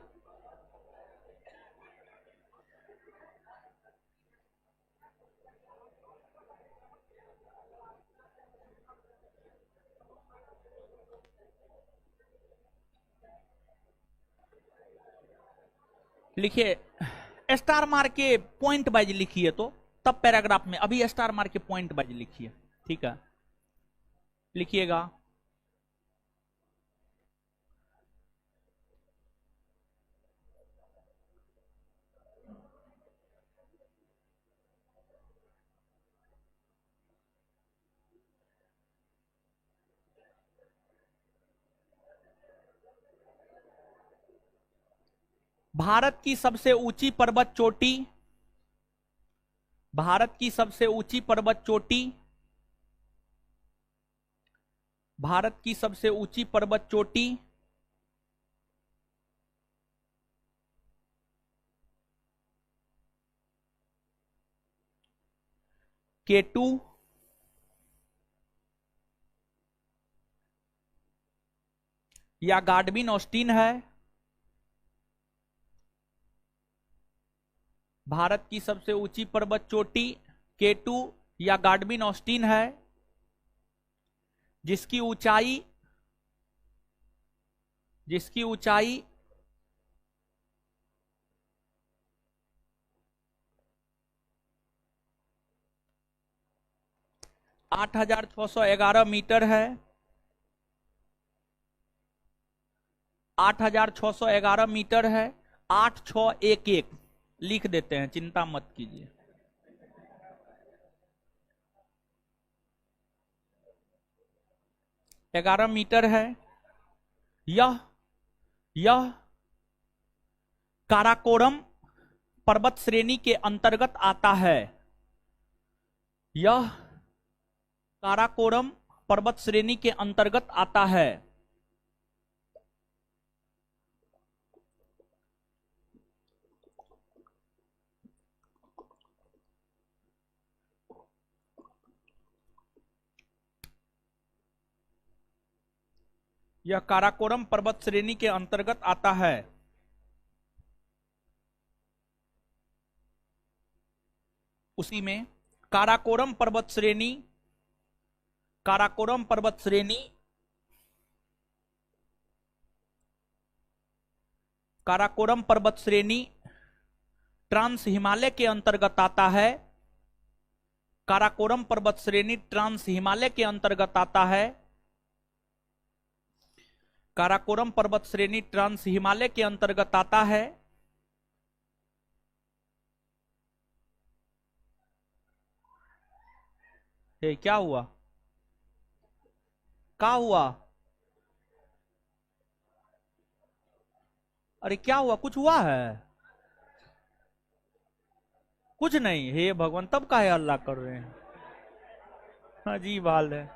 लिखिए, स्टार मार के पॉइंट वाइज लिखिए तो तब पैराग्राफ में, अभी स्टार मार के पॉइंट वाइज लिखिए, ठीक है? लिखिएगा। भारत की सबसे ऊंची पर्वत चोटी, भारत की सबसे ऊंची पर्वत चोटी, भारत की सबसे ऊंची पर्वत चोटी K2 या गार्डविन ऑस्टिन है। भारत की सबसे ऊंची पर्वत चोटी K2 या गार्डविन ऑस्टिन है, जिसकी ऊंचाई जिसकी ऊंचाई 8,611 मीटर है। 8,611 मीटर है। 8611 लिख देते हैं, चिंता मत कीजिए। 11 मीटर है। यह काराकोरम पर्वत श्रेणी के अंतर्गत आता है। यह काराकोरम पर्वत श्रेणी के अंतर्गत आता है। यह काराकोरम पर्वत श्रेणी के अंतर्गत आता है। उसी में काराकोरम पर्वत श्रेणी, काराकोरम पर्वत श्रेणी, काराकोरम पर्वत श्रेणी ट्रांस हिमालय के अंतर्गत आता है। काराकोरम पर्वत श्रेणी ट्रांस हिमालय के अंतर्गत आता है। काराकोरम पर्वत श्रेणी ट्रांस हिमालय के अंतर्गत आता है। क्या हुआ? क्या हुआ? अरे क्या हुआ? कुछ हुआ है? कुछ नहीं। हे भगवान, तब काहे अल्लाह कर रहे हैं? अजीब हाल है।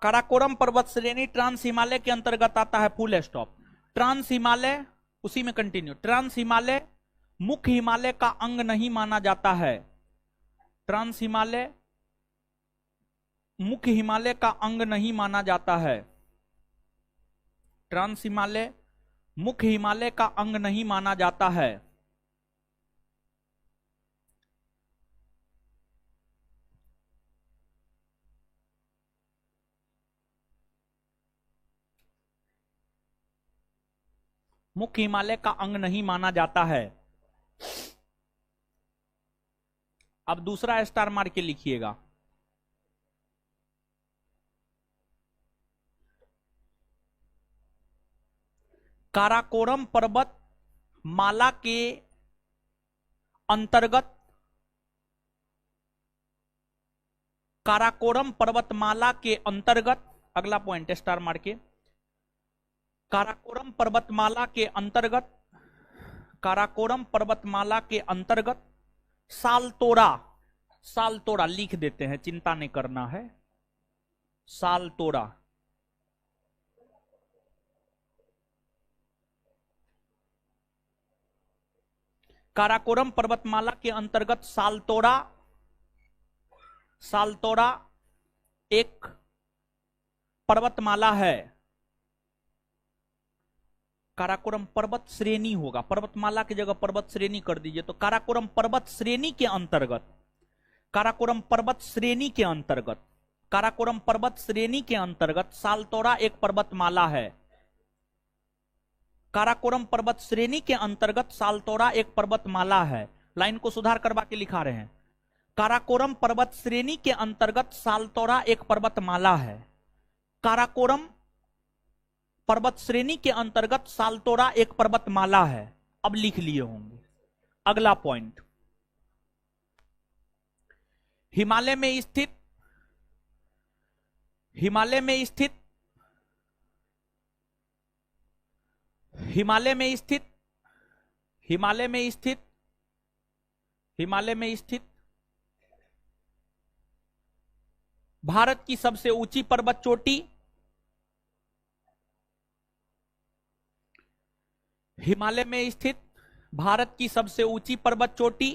काराकोरम पर्वत श्रेणी ट्रांस हिमालय के अंतर्गत आता है। Full stop. ट्रांस हिमालय, उसी में कंटिन्यू। ट्रांस हिमालय मुख्य हिमालय का अंग नहीं माना जाता है। ट्रांस हिमालय मुख्य हिमालय का अंग नहीं माना जाता है। ट्रांस हिमालय मुख्य हिमालय का अंग नहीं माना जाता है। मुख्य हिमालय का अंग नहीं माना जाता है। अब दूसरा स्टार मार के लिखिएगा। काराकोरम पर्वत माला के अंतर्गत, काराकोरम पर्वतमाला के अंतर्गत, अगला पॉइंट स्टार मार के, काराकोरम पर्वतमाला के अंतर्गत, काराकोरम पर्वतमाला के अंतर्गत सालतोरा, सालतोरा लिख देते हैं, चिंता नहीं करना है। सालतोरा, काराकोरम पर्वतमाला के अंतर्गत सालतोरा, सालतोरा एक पर्वतमाला है। काराकोरम पर्वत श्रेणी होगा, पर्वतमाला की जगह पर्वत श्रेणी कर दीजिए। तो काराकोरम पर्वत श्रेणी के अंतर्गत, काराकोरम पर्वत श्रेणी के अंतर्गत, काराकोरम पर्वत श्रेणी के अंतर्गत सालतोरा एक पर्वतमाला है। काराकोरम पर्वत श्रेणी के अंतर्गत सालतोरा एक पर्वतमाला है। लाइन को सुधार करवा के लिखा रहे हैं। काराकोरम पर्वत श्रेणी के अंतर्गत सालतोरा एक पर्वतमाला है। काराकोरम पर्वत श्रेणी के अंतर्गत सालतोरा एक पर्वतमाला है। अब लिख लिए होंगे। अगला पॉइंट, हिमालय में स्थित, हिमालय में स्थित, हिमालय में स्थित, हिमालय में स्थित, हिमालय में स्थित भारत की सबसे ऊंची पर्वत चोटी, हिमालय में स्थित भारत की सबसे ऊंची पर्वत चोटी,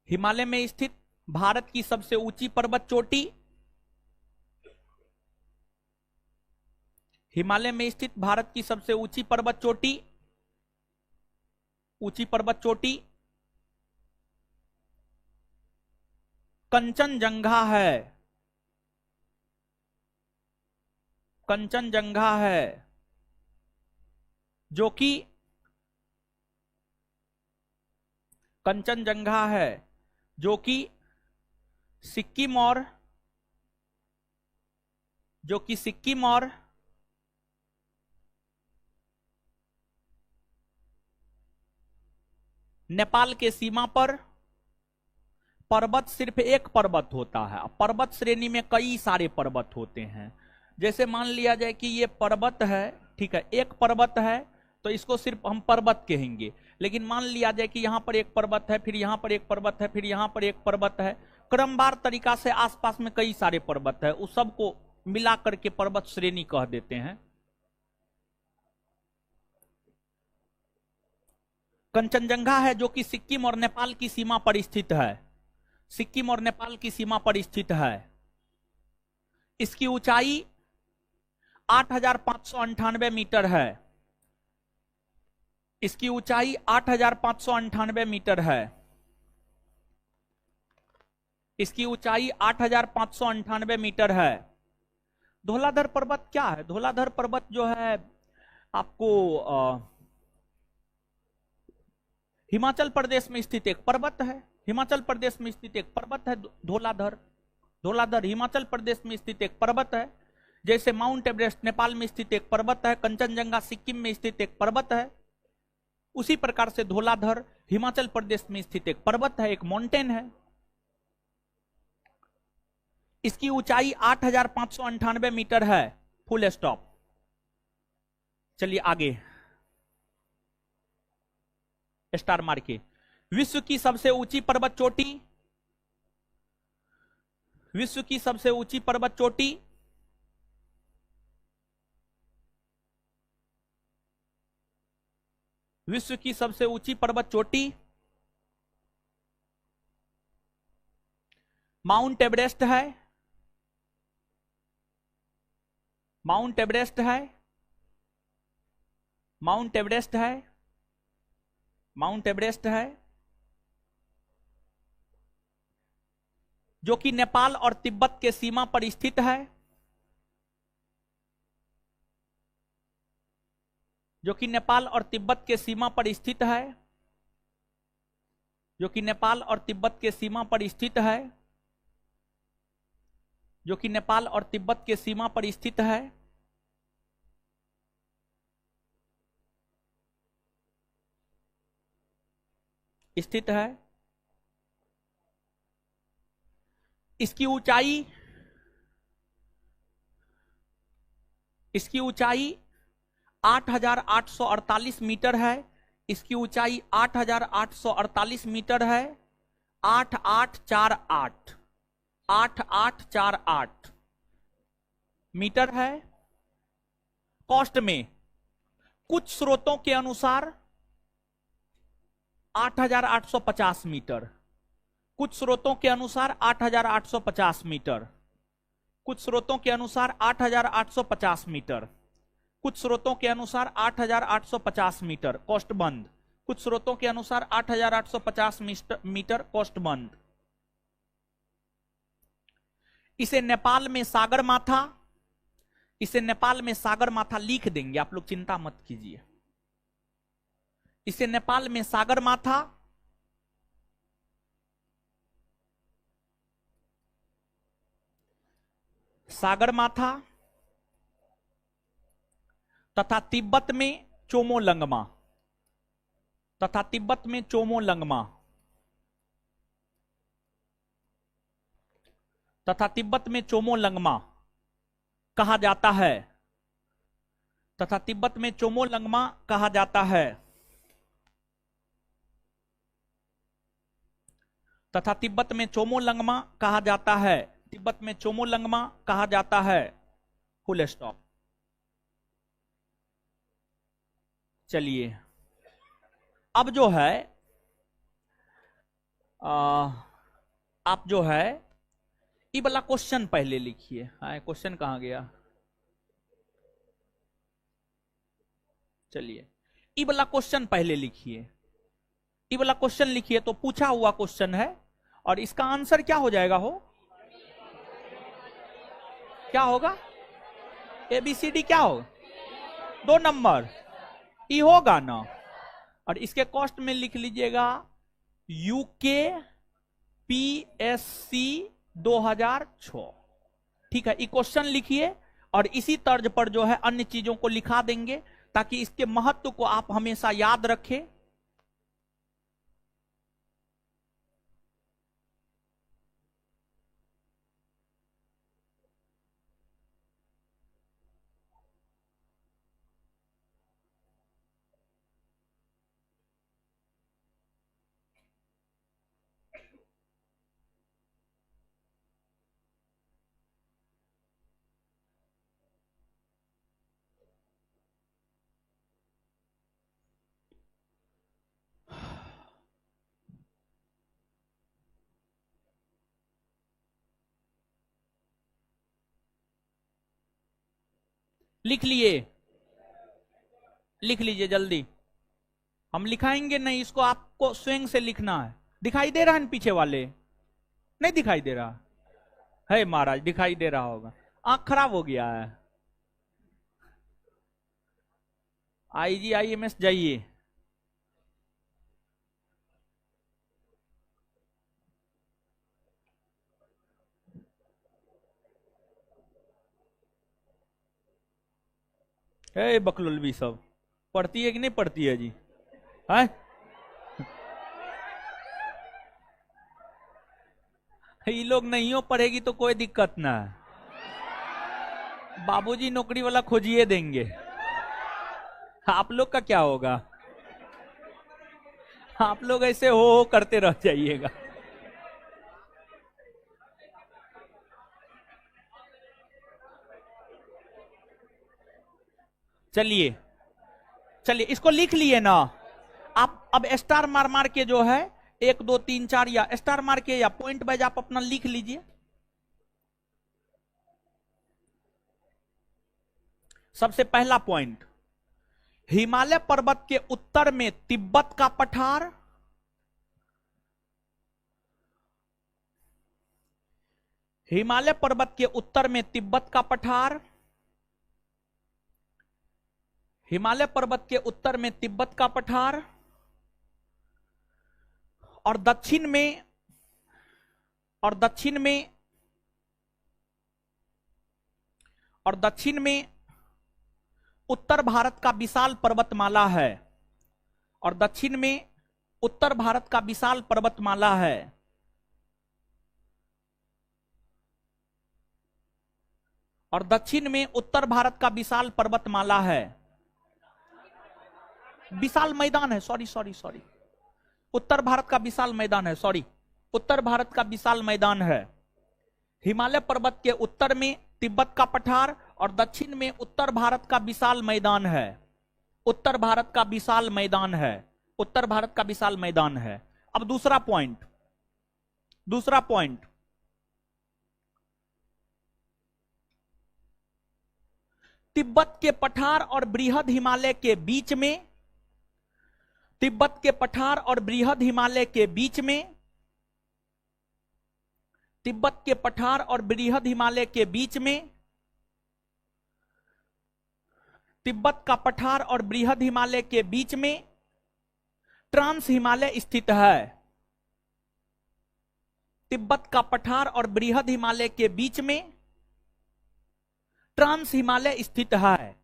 हिमालय में स्थित भारत की सबसे ऊंची पर्वत चोटी, हिमालय में स्थित भारत की सबसे ऊंची पर्वत चोटी, ऊंची पर्वत चोटी कंचनजंगा है। कंचनजंगा है जो कि कंचनजंगा है जो कि सिक्किम और नेपाल के सीमा पर पर्वत सिर्फ एक पर्वत होता है। पर्वत श्रेणी में कई सारे पर्वत होते हैं। जैसे मान लिया जाए कि ये पर्वत है, ठीक है, एक पर्वत है तो इसको सिर्फ हम पर्वत कहेंगे। लेकिन मान लिया जाए कि यहां पर एक पर्वत है, फिर यहां पर एक पर्वत है, फिर यहां पर एक पर्वत है, क्रमवार तरीका से आसपास में कई सारे पर्वत है, उस सबको मिला करके पर्वत श्रेणी कह देते हैं। कंचनजंगा है जो कि सिक्किम और नेपाल की सीमा पर स्थित है। सिक्किम और नेपाल की सीमा पर स्थित है। इसकी ऊंचाई 8,598 मीटर है। इसकी ऊंचाई 8,598 मीटर है। इसकी ऊंचाई 8,598 मीटर है। धौलाधर पर्वत क्या है? धौलाधर पर्वत जो है आपको हिमाचल प्रदेश में स्थित एक पर्वत है। हिमाचल प्रदेश में स्थित एक पर्वत है धौलाधर। धौलाधर हिमाचल प्रदेश में स्थित एक पर्वत है। जैसे माउंट एवरेस्ट नेपाल में स्थित एक पर्वत है, कंचनजंगा सिक्किम में स्थित एक पर्वत है, उसी प्रकार से धौलाधर हिमाचल प्रदेश में स्थित एक पर्वत है, एक माउंटेन है। इसकी ऊंचाई 8,598 मीटर है। Full stop. चलिए आगे स्टार मार के। विश्व की सबसे ऊंची पर्वत चोटी, विश्व की सबसे ऊंची पर्वत चोटी विश्व की सबसे ऊंची पर्वत चोटी माउंट एवरेस्ट है। माउंट एवरेस्ट है। माउंट एवरेस्ट है। माउंट एवरेस्ट है जो कि नेपाल और तिब्बत के सीमा पर स्थित है। जो कि नेपाल और तिब्बत के सीमा पर स्थित है। जो कि नेपाल और तिब्बत के सीमा पर स्थित है। जो कि नेपाल और तिब्बत के सीमा पर स्थित है। स्थित है। इसकी ऊंचाई 8,848 मीटर है। इसकी ऊंचाई 8,848 मीटर है। 8848 8848 मीटर है। कॉस्ट में कुछ स्रोतों के अनुसार 8,850 मीटर, कुछ स्रोतों के अनुसार 8,850 मीटर, कुछ स्रोतों के अनुसार 8,850 मीटर, कुछ स्रोतों के अनुसार 8,850 मीटर कॉस्ट बंद, कुछ स्रोतों के अनुसार 8,850 मीटर कॉस्ट बंद। इसे नेपाल में सागरमाथा, इसे नेपाल में सागरमाथा लिख देंगे, आप लोग चिंता मत कीजिए। इसे नेपाल में सागरमाथा, सागरमाथा तथा तिब्बत में चोमोलंगमा, तथा तिब्बत में चोमोलंगमा, तथा तिब्बत में चोमोलंगमा कहा जाता है, तथा तिब्बत में चोमोलंगमा कहा जाता है, तथा तिब्बत में चोमोलंगमा कहा जाता है, तिब्बत में चोमोलंगमा कहा जाता है। Full stop. चलिए अब जो है आप जो है ये वाला क्वेश्चन पहले लिखिए। हाँ, क्वेश्चन कहां गया? चलिए ये वाला क्वेश्चन पहले लिखिए। ये वाला क्वेश्चन लिखिए तो पूछा हुआ क्वेश्चन है और इसका आंसर क्या हो जाएगा? हो क्या होगा? ABCD क्या हो, 2 नंबर ई होगा ना। और इसके कॉस्ट में लिख लीजिएगा UK PSC 2006। ठीक है, ये क्वेश्चन लिखिए और इसी तर्ज पर जो है अन्य चीजों को लिखा देंगे ताकि इसके महत्व को आप हमेशा याद रखें। लिख लिए, लिख लीजिए जल्दी। हम लिखाएंगे नहीं, इसको आपको स्वयं से लिखना है। दिखाई दे रहा है पीछे वाले, नहीं दिखाई दे रहा है महाराज, दिखाई दे रहा होगा, आंख खराब हो गया है। IGIMS जाइए। बकलुलवी सब पढ़ती है कि नहीं पढ़ती है जी, है? ये लोग नहीं हो पढ़ेगी तो कोई दिक्कत ना है, बाबूजी नौकरी वाला खोजिए देंगे। आप लोग का क्या होगा, आप लोग ऐसे हो करते रह जाइएगा। चलिए चलिए, इसको लिख लिए ना आप। अब स्टार मार मार के जो है 1 2 3 4 या स्टार मार के या पॉइंट वाइज आप अपना लिख लीजिए। सबसे पहला पॉइंट, हिमालय पर्वत के उत्तर में तिब्बत का पठार, हिमालय पर्वत के उत्तर में तिब्बत का पठार, हिमालय पर्वत के उत्तर में तिब्बत का पठार, और दक्षिण में, और दक्षिण में, और दक्षिण में उत्तर भारत का विशाल पर्वतमाला है, और दक्षिण में उत्तर भारत का विशाल पर्वतमाला है, और दक्षिण में उत्तर भारत का विशाल पर्वतमाला है, विशाल मैदान है, सॉरी सॉरी सॉरी, उत्तर भारत का विशाल मैदान है, सॉरी, उत्तर भारत का विशाल मैदान है। हिमालय पर्वत के उत्तर में तिब्बत का पठार और दक्षिण में उत्तर भारत का विशाल मैदान है, उत्तर भारत का विशाल मैदान है, उत्तर भारत का विशाल मैदान है। अब दूसरा पॉइंट, दूसरा पॉइंट, तिब्बत के पठार और बृहद हिमालय के बीच में, तिब्बत के पठार और बृहद हिमालय के बीच में, तिब्बत के पठार और बृहद हिमालय के बीच में, तिब्बत का पठार और बृहद हिमालय के बीच में ट्रांस हिमालय स्थित है, तिब्बत का पठार और बृहद हिमालय के बीच में ट्रांस हिमालय स्थित है।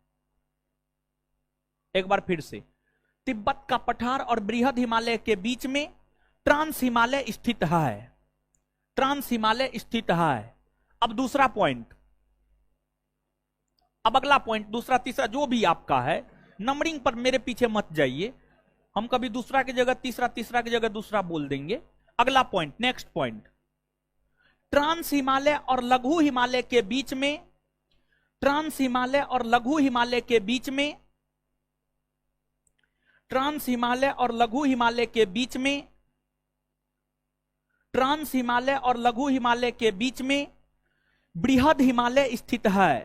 एक बार फिर से, तिब्बत का पठार और बृहद हिमालय के बीच में ट्रांस हिमालय स्थित है, ट्रांस हिमालय स्थित है। अब दूसरा पॉइंट, अब अगला पॉइंट, दूसरा तीसरा जो भी आपका है, नंबरिंग पर मेरे पीछे मत जाइए, हम कभी दूसरा की जगह तीसरा, तीसरा की जगह दूसरा बोल देंगे। अगला point, next point, trans Himalaya और लघु हिमालय के बीच में, ट्रांस हिमालय और लघु हिमालय के बीच में, ट्रांस हिमालय और लघु हिमालय के बीच में, ट्रांस हिमालय और लघु हिमालय के बीच में बृहद हिमालय स्थित है,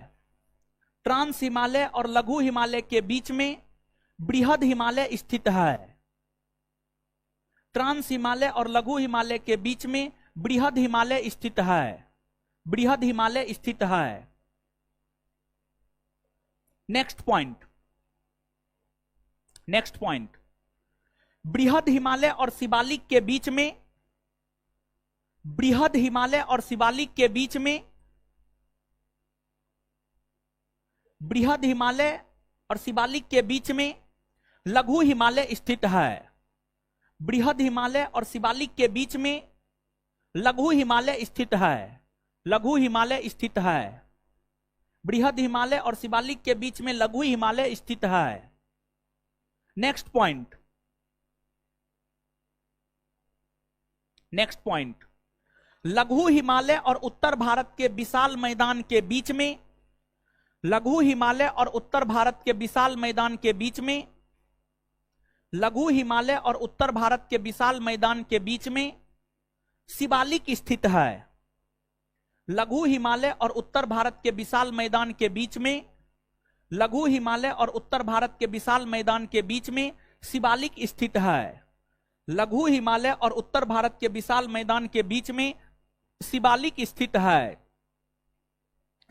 ट्रांस हिमालय और लघु हिमालय के बीच में बृहद हिमालय स्थित है, ट्रांस हिमालय और लघु हिमालय के बीच में बृहद हिमालय स्थित है, बृहद हिमालय स्थित है। नेक्स्ट पॉइंट, नेक्स्ट पॉइंट, बृहद हिमालय और शिवालिक के बीच में, बृहद हिमालय और शिवालिक के बीच में, बृहद हिमालय और शिवालिक के बीच में लघु हिमालय स्थित है। बृहद हिमालय और शिवालिक के बीच में लघु हिमालय स्थित है, लघु हिमालय स्थित है। बृहद हिमालय और शिवालिक के बीच में लघु हिमालय स्थित है। नेक्स्ट पॉइंट, नेक्स्ट पॉइंट, लघु हिमालय और उत्तर भारत के विशाल मैदान के बीच में, लघु हिमालय और उत्तर भारत के विशाल मैदान के बीच में, लघु हिमालय और उत्तर भारत के विशाल मैदान के बीच में शिवालिक स्थित है। लघु हिमालय और उत्तर भारत के विशाल मैदान के बीच में, लघु हिमालय और उत्तर भारत के विशाल मैदान के बीच में शिवालिक स्थित है। लघु हिमालय और उत्तर भारत के विशाल मैदान के बीच में शिवालिक स्थित है,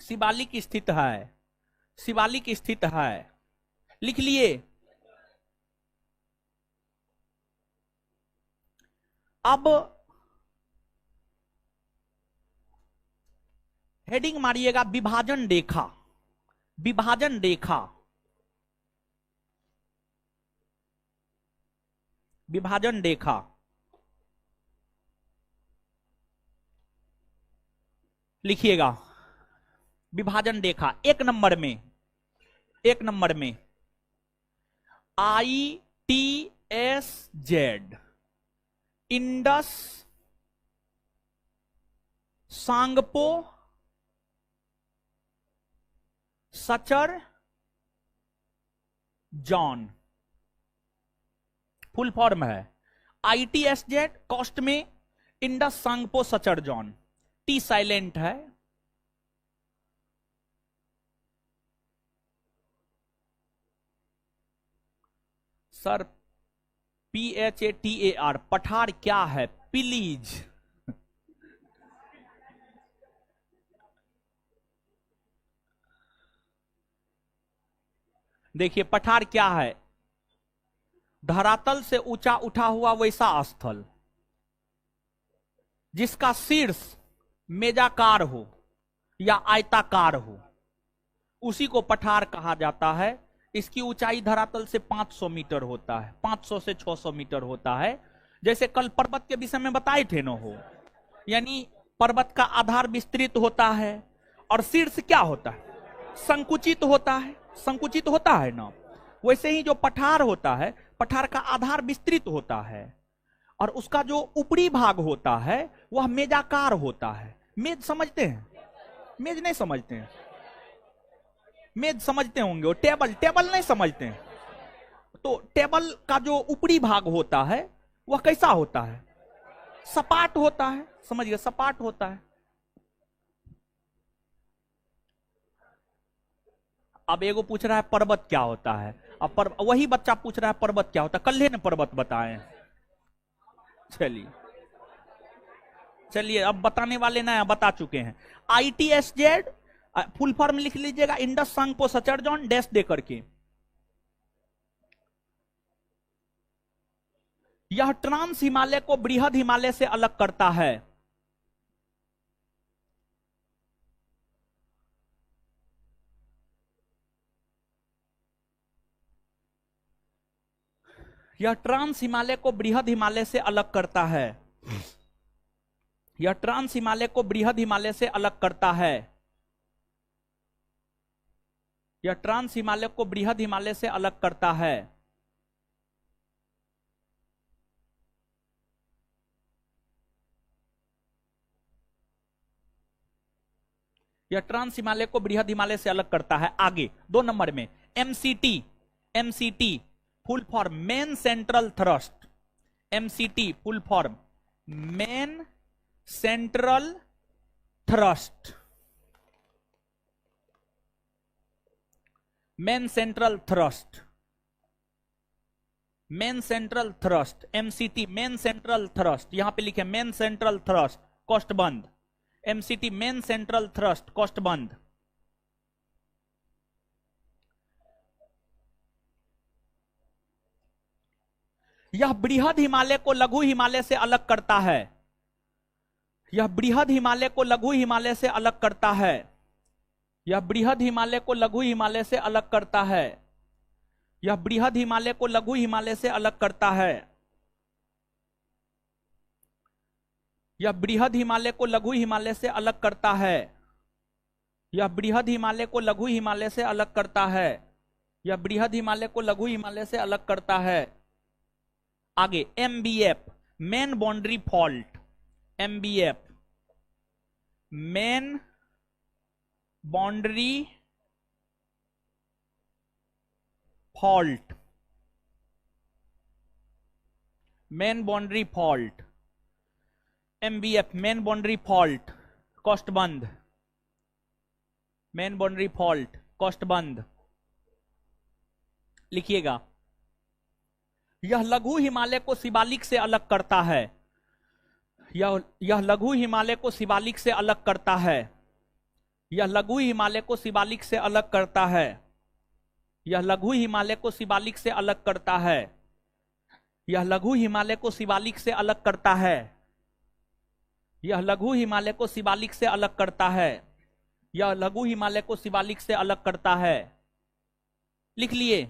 शिवालिक स्थित है, शिवालिक स्थित है। लिख लिए। अब हेडिंग मारिएगा विभाजन रेखा, विभाजन रेखा, विभाजन रेखा। लिखिएगा विभाजन रेखा। एक नंबर में, एक नंबर में ITSZ, Indus, Tsangpo, suture, zone, full form है। ITSZ कॉस्ट में Indus, Tsangpo, suture, zone. T silent है। सर PHATAR, पठार क्या है? प्लीज। देखिए पठार क्या है? धरातल से ऊंचा उठा हुआ वैसा स्थल जिसका शीर्ष मेजाकार हो या आयताकार हो, उसी को पठार कहा जाता है। इसकी ऊंचाई धरातल से 500 मीटर होता है, 500 से 600 मीटर होता है। जैसे कल पर्वत के विषय में बताए थे न हो, यानी पर्वत का आधार विस्तृत होता है और शीर्ष क्या होता है? संकुचित होता है, संकुचित होता है ना। वैसे ही जो पठार होता है, पठार का आधार विस्तृत होता है और उसका जो ऊपरी भाग होता है वह मेजाकार होता है। मेज समझते हैं? मेज नहीं समझते हैं? मेज समझते होंगे। वो टेबल, टेबल नहीं समझते हैं? तो टेबल का जो ऊपरी भाग होता है वह कैसा होता है? सपाट होता है। समझिए, सपाट होता है। अब एगो पूछ रहा है पर्वत क्या होता है, अब वही बच्चा पूछ रहा है पर्वत क्या होता है। कल ने पर्वत बताए। चलिए चलिए, अब बताने वाले ना बता चुके हैं। ITSZ फुल फॉर्म लिख लीजिएगा, Indus, Tsangpo, suture, zone, dash दे करके। यह ट्रांस हिमालय को बृहद हिमालय से अलग करता है। यह ट्रांस हिमालय को बृहद हिमालय से अलग करता है। यह ट्रांस हिमालय को बृहद हिमालय से अलग करता है। यह ट्रांस हिमालय को बृहद हिमालय से अलग करता है। यह ट्रांस हिमालय को बृहद हिमालय से अलग करता है। आगे 2 नंबर में MCT, MCT full form main central thrust. MCT full form main central thrust. Main central thrust, main central thrust, MCT main central thrust. यहां पे लिखे मेन सेंट्रल थ्रस्ट, कॉस्टबंद। MCT मेन सेंट्रल थ्रस्ट, कॉस्टबंद। यह बृहद हिमालय को लघु हिमालय से अलग करता है। यह बृहद हिमालय को लघु हिमालय से अलग करता है। यह बृहद हिमालय को लघु हिमालय से अलग करता है। यह बृहद हिमालय को लघु हिमालय से अलग करता है। यह बृहद हिमालय को लघु हिमालय से अलग करता है। यह बृहद हिमालय को लघु हिमालय से अलग करता है। यह बृहद हिमालय को लघु हिमालय से अलग करता है। आगे MBF main boundary fault. MBF main boundary fault. Main boundary fault MBF main boundary fault कौष्टबंध। मेन बाउंड्री फॉल्ट कौष्टबंध लिखिएगा। यह लघु हिमालय को शिवालिक से अलग करता है। यह लघु हिमालय को शिवालिक से अलग करता है। यह लघु हिमालय को शिवालिक से अलग करता है। यह लघु हिमालय को शिवालिक से अलग करता है। यह लघु हिमालय को शिवालिक से अलग करता है। यह लघु हिमालय को शिवालिक से अलग करता है। यह लघु हिमालय को शिवालिक से अलग करता है। लिख लिए।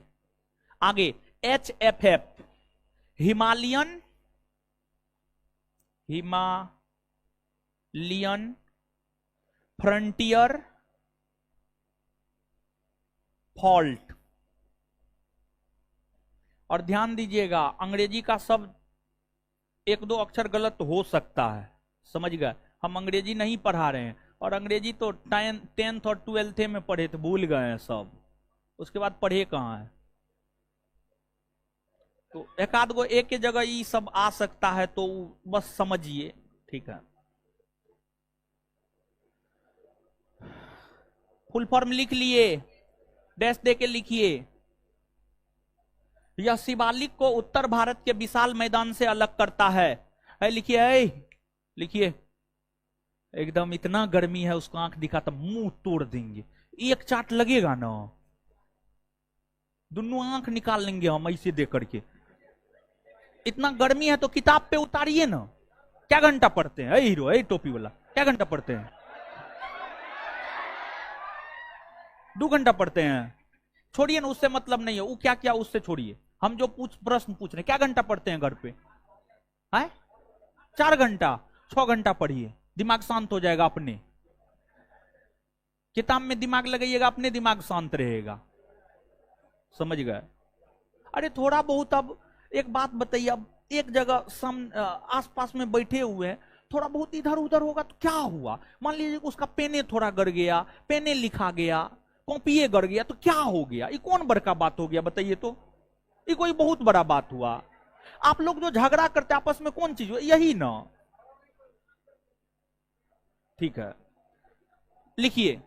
आगे HFF हिमालयन फ्रंटियर फॉल्ट। और ध्यान दीजिएगा, अंग्रेजी का शब्द एक दो अक्षर गलत हो सकता है, समझ गए। हम अंग्रेजी नहीं पढ़ा रहे हैं, और अंग्रेजी तो 10th और 12th में पढ़े थे, भूल गए हैं सब, उसके बाद पढ़े कहाँ है। तो एक आध गो एक के जगह ये सब आ सकता है, तो बस समझिए, ठीक है। फुल फॉर्म लिख लिए, डैश दे के लिखिए। यह शिवालिक को उत्तर भारत के विशाल मैदान से अलग करता है। लिखिए, लिखिए। एकदम इतना गर्मी है, उसको आंख दिखा तो मुंह तोड़ देंगे, एक चाट लगेगा ना, दोनों आंख निकाल लेंगे हम ऐसे दे करके। इतना गर्मी है तो किताब पे उतारिए ना। क्या घंटा पढ़ते हैं हीरो, टोपी वाला, क्या घंटा पढ़ते हैं? 2 घंटा पढ़ते हैं। छोड़िए ना, उससे मतलब नहीं है, वो क्या क्या उससे छोड़िए। हम जो प्रश्न पूछ रहे हैं, क्या घंटा पढ़ते हैं घर पे? है 4 घंटा, 6 घंटा पढ़िए, दिमाग शांत हो जाएगा अपने। किताब में दिमाग लगाइएगा, अपने दिमाग शांत रहेगा, समझ गए। अरे थोड़ा बहुत, अब एक बात बताइए, अब एक जगह आसपास में बैठे हुए हैं, थोड़ा बहुत इधर उधर होगा तो क्या हुआ? मान लीजिए उसका पेने थोड़ा गिर गया, पेने लिखा गया, कॉपी गिर गया, तो क्या हो गया? ये कौन बड़का बात हो गया बताइए तो? ये कोई बहुत बड़ा बात हुआ? आप लोग जो झगड़ा करते आपस में, कौन चीज यही ना, ठीक है। लिखिए।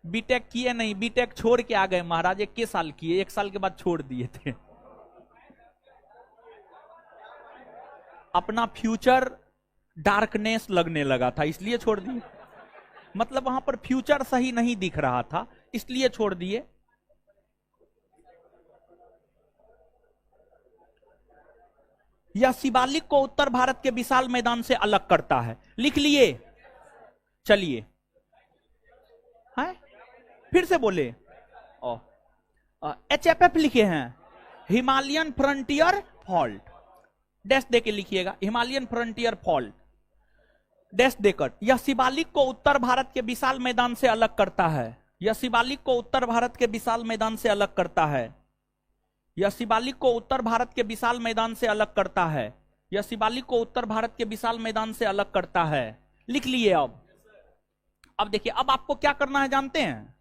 बीटेक किए नहीं, बीटेक छोड़ के आ गए महाराज। 21 साल किए, 1 साल के बाद छोड़ दिए थे। अपना फ्यूचर डार्कनेस लगने लगा था, इसलिए छोड़ दिए। मतलब वहां पर फ्यूचर सही नहीं दिख रहा था, इसलिए छोड़ दिए। यह शिवालिक को उत्तर भारत के विशाल मैदान से अलग करता है। लिख लिए? चलिए, है फिर से बोले। HFF लिखे हैं, हिमालयन फ्रंटियर फॉल्ट। डैश देके लिखिएगा, हिमालयन फ्रंटियर फॉल्ट, डैश देकर। यह शिवालिक को उत्तर भारत के विशाल मैदान से अलग करता है। यह शिवालिक को उत्तर भारत के विशाल मैदान से अलग करता है। यह शिवालिक को उत्तर भारत के विशाल मैदान से अलग करता है। यह शिवालिक को उत्तर भारत के विशाल मैदान से अलग करता है। लिख लिए। अब देखिए, अब आपको क्या करना है जानते हैं?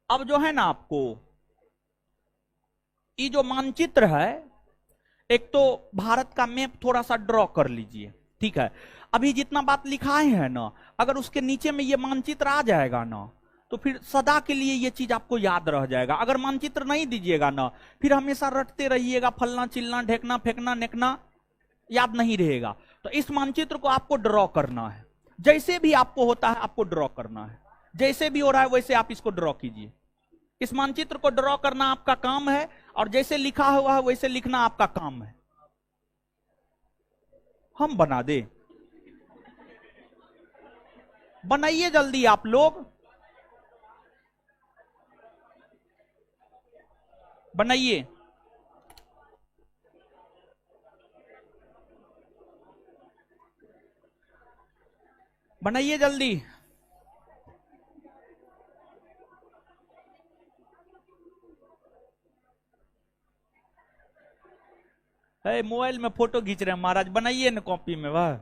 अब जो है ना, आपको ये जो मानचित्र है, एक तो भारत का मैप थोड़ा सा ड्रॉ कर लीजिए, ठीक है। अभी जितना बात लिखाए है ना, अगर उसके नीचे में ये मानचित्र आ जाएगा ना, तो फिर सदा के लिए ये चीज आपको याद रह जाएगा। अगर मानचित्र नहीं दीजिएगा ना, फिर हमेशा रटते रहिएगा, फलना चिलना ढेकना फेंकना नेकना, याद नहीं रहेगा। तो इस मानचित्र को आपको ड्रॉ करना है, जैसे भी आपको होता है आपको ड्रॉ करना है। जैसे भी हो रहा है वैसे आप इसको ड्रॉ कीजिए। इस मानचित्र को ड्रॉ करना आपका काम है। और जैसे लिखा हुआ है वैसे लिखना आपका काम है। हम बना दे, बनाइए जल्दी आप लोग, बनाइए। बनाइए जल्दी। मोबाइल में फोटो खींच रहे हैं महाराज, बनाइए ना कॉपी में। वाह,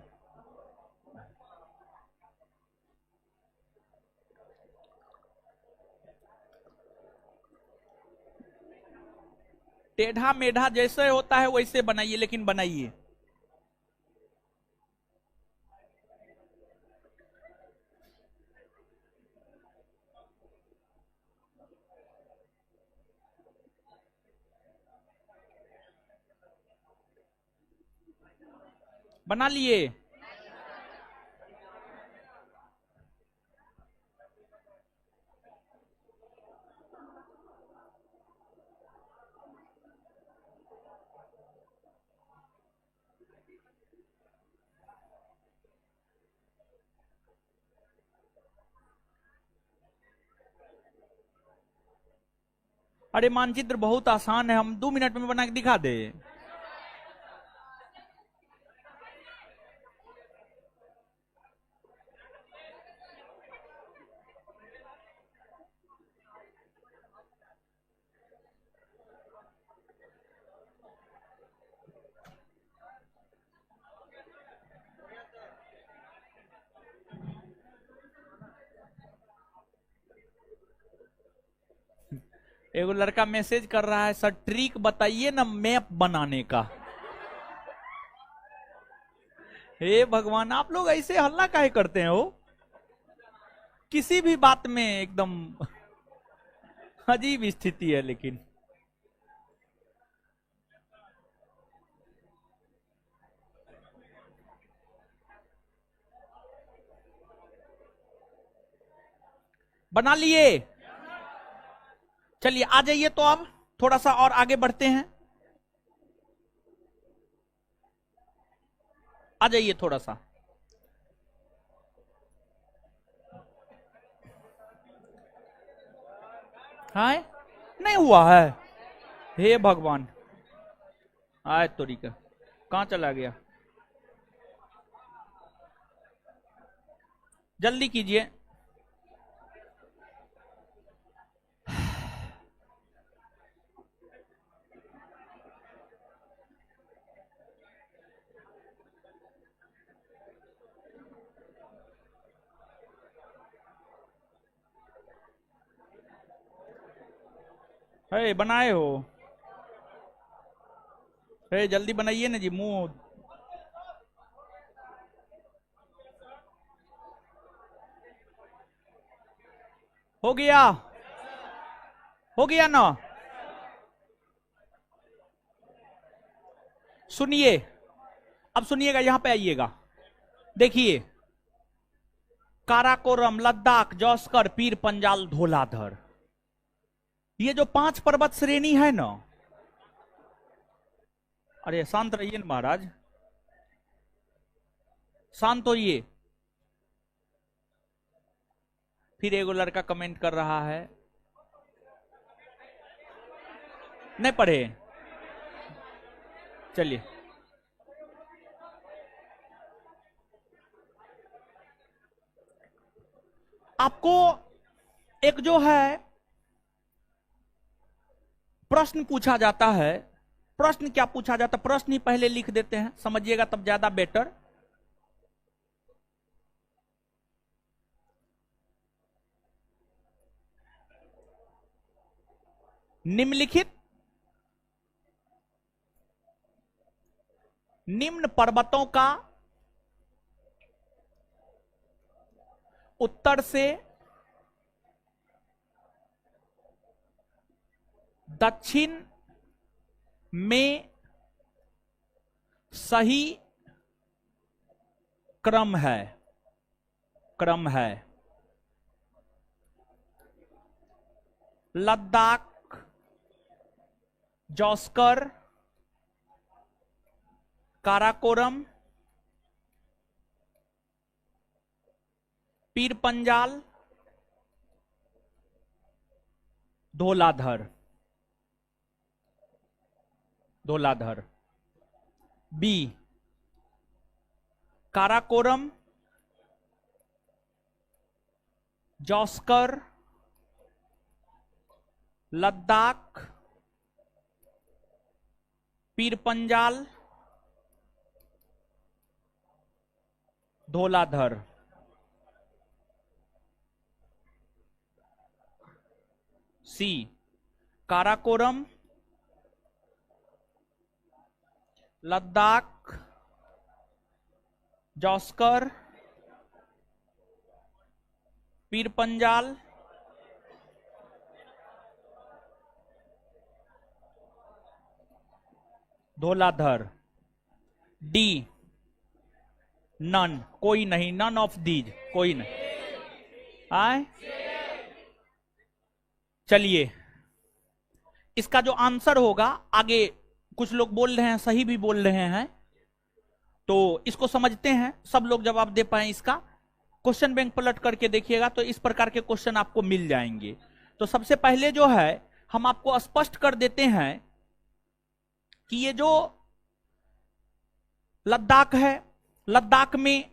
टेढ़ा मेढ़ा जैसे होता है वैसे बनाइए, लेकिन बनाइए। बना लिए? अरे मानचित्र बहुत आसान है, हम 2 मिनट में बना के दिखा दे। एगो लड़का मैसेज कर रहा है, सर ट्रिक बताइए ना मैप बनाने का। हे भगवान, आप लोग ऐसे हल्ला काहे करते हैं? हो किसी भी बात में एकदम अजीब स्थिति है। लेकिन बना लिए? चलिए आ जाइए, तो अब थोड़ा सा और आगे बढ़ते हैं। आ जाइए थोड़ा सा। हाय, नहीं हुआ है? हे भगवान, आय तोरी का, कहां चला गया? जल्दी कीजिए। है बनाए हो? है जल्दी बनाइए ना जी, मुंह। हो गया? हो गया ना? सुनिए, अब सुनिएगा, यहां पे आइएगा। देखिए, काराकोरम, लद्दाख, जौस्कर, पीर पंजाल, धौलाधर, ये जो 5 पर्वत श्रेणी है ना। अरे शांत रहिए ना महाराज, शांत होइए। फिर एगो लड़का कमेंट कर रहा है, नहीं पढ़े? चलिए, आपको एक जो है प्रश्न पूछा जाता है। प्रश्न क्या पूछा जाता है, प्रश्न ही पहले लिख देते हैं, समझिएगा तब ज्यादा बेटर। निम्नलिखित निम्न पर्वतों का उत्तर से दक्षिण में सही क्रम है। क्रम है लद्दाख, जॉस्कर, काराकोरम, पीर पंजाल, धौलाधर। धौलाधर। बी, काराकोरम, जॉस्कर, लद्दाख, पीर पंजाल, धौलाधर। सी, काराकोरम, लद्दाख, जॉस्कर, पीर पंजाल, धौलाधर। डी, नन, कोई नहीं, नन ऑफ दीज, कोई नहीं। आए, चलिए इसका जो आंसर होगा, आगे कुछ लोग बोल रहे हैं, सही भी बोल रहे हैं, तो इसको समझते हैं, सब लोग जवाब दे पाए इसका। क्वेश्चन बैंक पलट करके देखिएगा तो इस प्रकार के क्वेश्चन आपको मिल जाएंगे। तो सबसे पहले जो है हम आपको स्पष्ट कर देते हैं कि ये जो लद्दाख है, लद्दाख में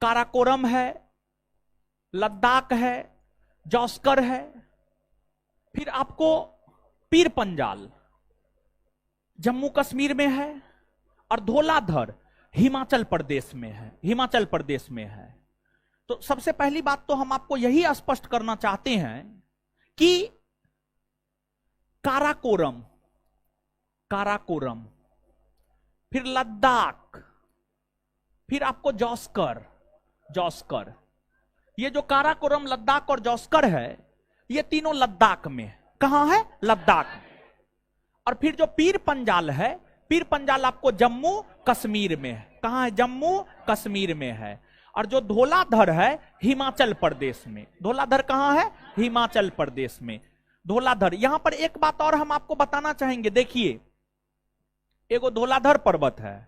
काराकोरम है, लद्दाख है, जॉस्कर है, फिर आपको पीर पंजाल जम्मू कश्मीर में है, और धौलाधर हिमाचल प्रदेश में है, हिमाचल प्रदेश में है। तो सबसे पहली बात तो हम आपको यही स्पष्ट करना चाहते हैं कि काराकोरम, काराकोरम, फिर लद्दाख, फिर आपको जॉस्कर, जॉस्कर, ये जो काराकोरम, लद्दाख और जॉस्कर है, ये तीनों लद्दाख में। कहां है? लद्दाख में। और फिर जो पीर पंजाल है, पीर पंजाल आपको जम्मू कश्मीर में है। कहां है? जम्मू कश्मीर में है। और जो धौलाधर है, हिमाचल प्रदेश में। धौलाधर कहां है? हिमाचल प्रदेश में। धौलाधर, यहां पर एक बात और हम आपको बताना चाहेंगे। देखिए, एगो धौलाधर पर्वत है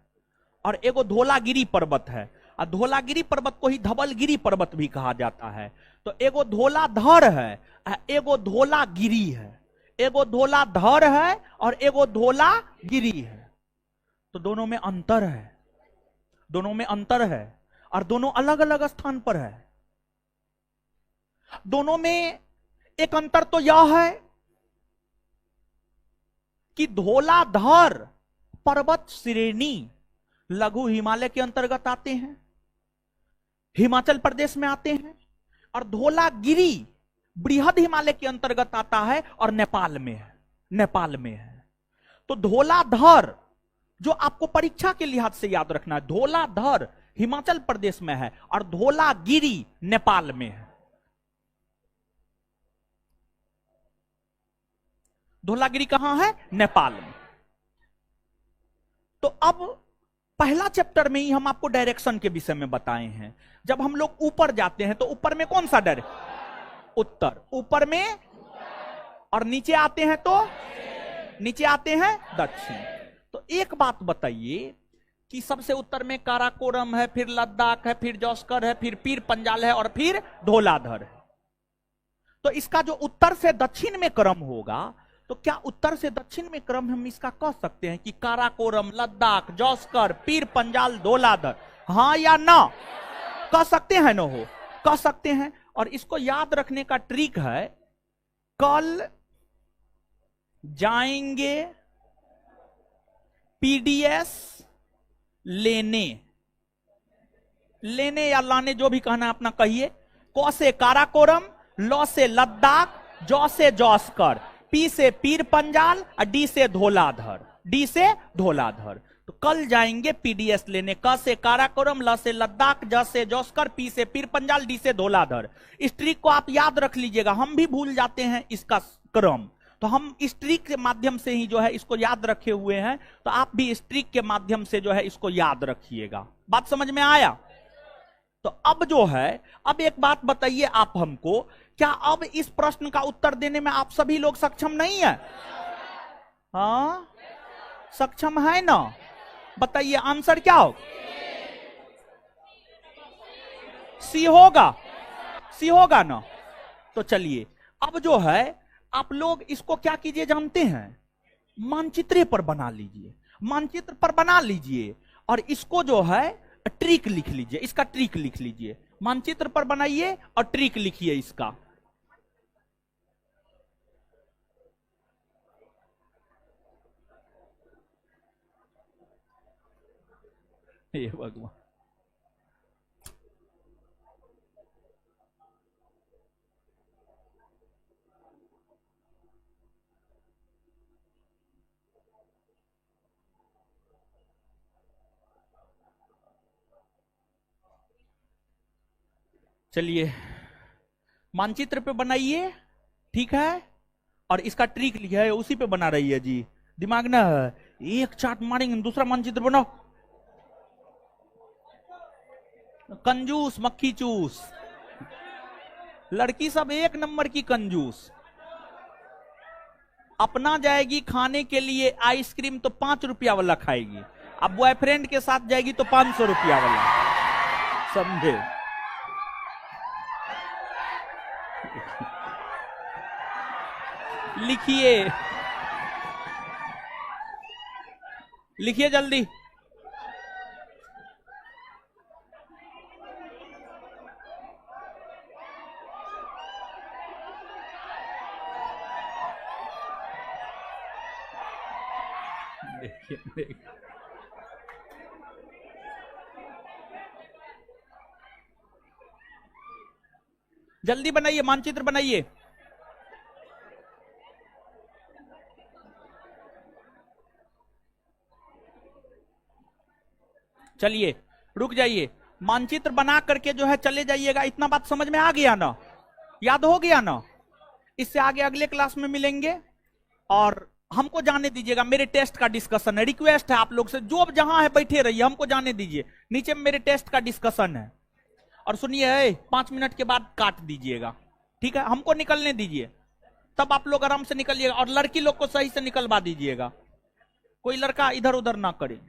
और एगो धौलागिरी पर्वत है, और धौलागिरी पर्वत को ही धवलगिरी पर्वत भी कहा जाता है। तो एगो धौलाधर है, एगो धौलागिरी है। एगो धौलाधर है और एगो धौलागिरी है। तो दोनों में अंतर है, दोनों में अंतर है, और दोनों अलग अलग स्थान पर है। दोनों में एक अंतर तो यह है कि धौलाधर पर्वत श्रेणी लघु हिमालय के अंतर्गत आते हैं, हिमाचल प्रदेश में आते हैं, और धौलागिरी बृहद हिमालय के अंतर्गत आता है और नेपाल में है, नेपाल में है। तो धौलाधर जो आपको परीक्षा के लिहाज से याद रखना है, धौलाधर हिमाचल प्रदेश में है और धौलागिरी नेपाल में है। धौलागिरी कहां है? नेपाल में। तो अब पहला चैप्टर में ही हम आपको डायरेक्शन के विषय में बताए हैं। जब हम लोग ऊपर जाते हैं तो ऊपर में कौन सा डायरेक्शन? उत्तर। ऊपर में, और नीचे आते हैं तो नीचे आते हैं दक्षिण। तो एक बात बताइए कि सबसे उत्तर में काराकोरम है, फिर लद्दाख है, फिर जॉस्कर है, फिर पीर पंजाल है और फिर धौलाधर है। तो इसका जो उत्तर से दक्षिण में क्रम होगा, तो क्या उत्तर से दक्षिण में क्रम हम इसका कह सकते हैं कि काराकोरम, लद्दाख, जॉस्कर, पीर पंजाल, धौलाधर? हां या ना? कह सकते हैं ना? हो, कह सकते हैं। और इसको याद रखने का ट्रिक है, कल जाएंगे पीडीएस लेने, लेने या लाने, जो भी कहना है अपना कहिए। क से काराकोरम, ल से लद्दाख, जॉ से जॉस्कर, पी से पीर पंजाल और डी से धौलाधर, डी से धौलाधर। तो कल जाएंगे पीडीएस लेने, क से काराकोरम, ल से लद्दाख, ज से जॉस्कर, पी से पीर पंजाल, डी से धौलाधर। इस ट्रिक को आप याद रख लीजिएगा, हम भी भूल जाते हैं इसका क्रम। तो हम इस ट्रिक के माध्यम से ही जो है इसको याद रखे हुए हैं, तो आप भी इस ट्रिक के माध्यम से जो है इसको याद रखिएगा। बात समझ में आया? तो अब जो है, अब एक बात बताइए आप हमको, क्या अब इस प्रश्न का उत्तर देने में आप सभी लोग सक्षम नहीं है? हाँ, सक्षम है ना? बताइए आंसर क्या हो? सी होगा, सी होगा ना? तो चलिए, अब जो है आप लोग इसको क्या कीजिए जानते हैं? मानचित्र पर बना लीजिए, मानचित्र पर बना लीजिए और इसको जो है ट्रिक लिख लीजिए, इसका ट्रिक लिख लीजिए। मानचित्र पर बनाइए और ट्रिक लिखिए इसका। हे भगवान, चलिए मानचित्र पे बनाइए, ठीक है? और इसका ट्रिक लिखा है उसी पे बना रही है जी। दिमाग ना एक चार्ट मारेंगे दूसरा मानचित्र बनाओ। कंजूस मक्खी चूस, लड़की सब एक नंबर की कंजूस। अपना जाएगी खाने के लिए आइसक्रीम तो 5 रुपया वाला खाएगी, अब बॉयफ्रेंड के साथ जाएगी तो 500 रुपया वाला, समझे? लिखिए, लिखिए जल्दी। देखिए देखिए, जल्दी बनाइए, मानचित्र बनाइए। चलिए रुक जाइए, मानचित्र बना करके जो है चले जाइएगा। इतना बात समझ में आ गया ना? याद हो गया ना? इससे आगे अगले क्लास में मिलेंगे और हमको जाने दीजिएगा, मेरे टेस्ट का डिस्कशन है, रिक्वेस्ट है आप लोग से, जो अब जहां है बैठे रहिए, हमको जाने दीजिए। नीचे में मेरे टेस्ट का डिस्कशन है। और सुनिए 5 मिनट के बाद काट दीजिएगा, ठीक है? हमको निकलने दीजिए, तब आप लोग आराम से निकलिएगा। और लड़की लोग को सही से निकलवा दीजिएगा, कोई लड़का इधर उधर ना करे।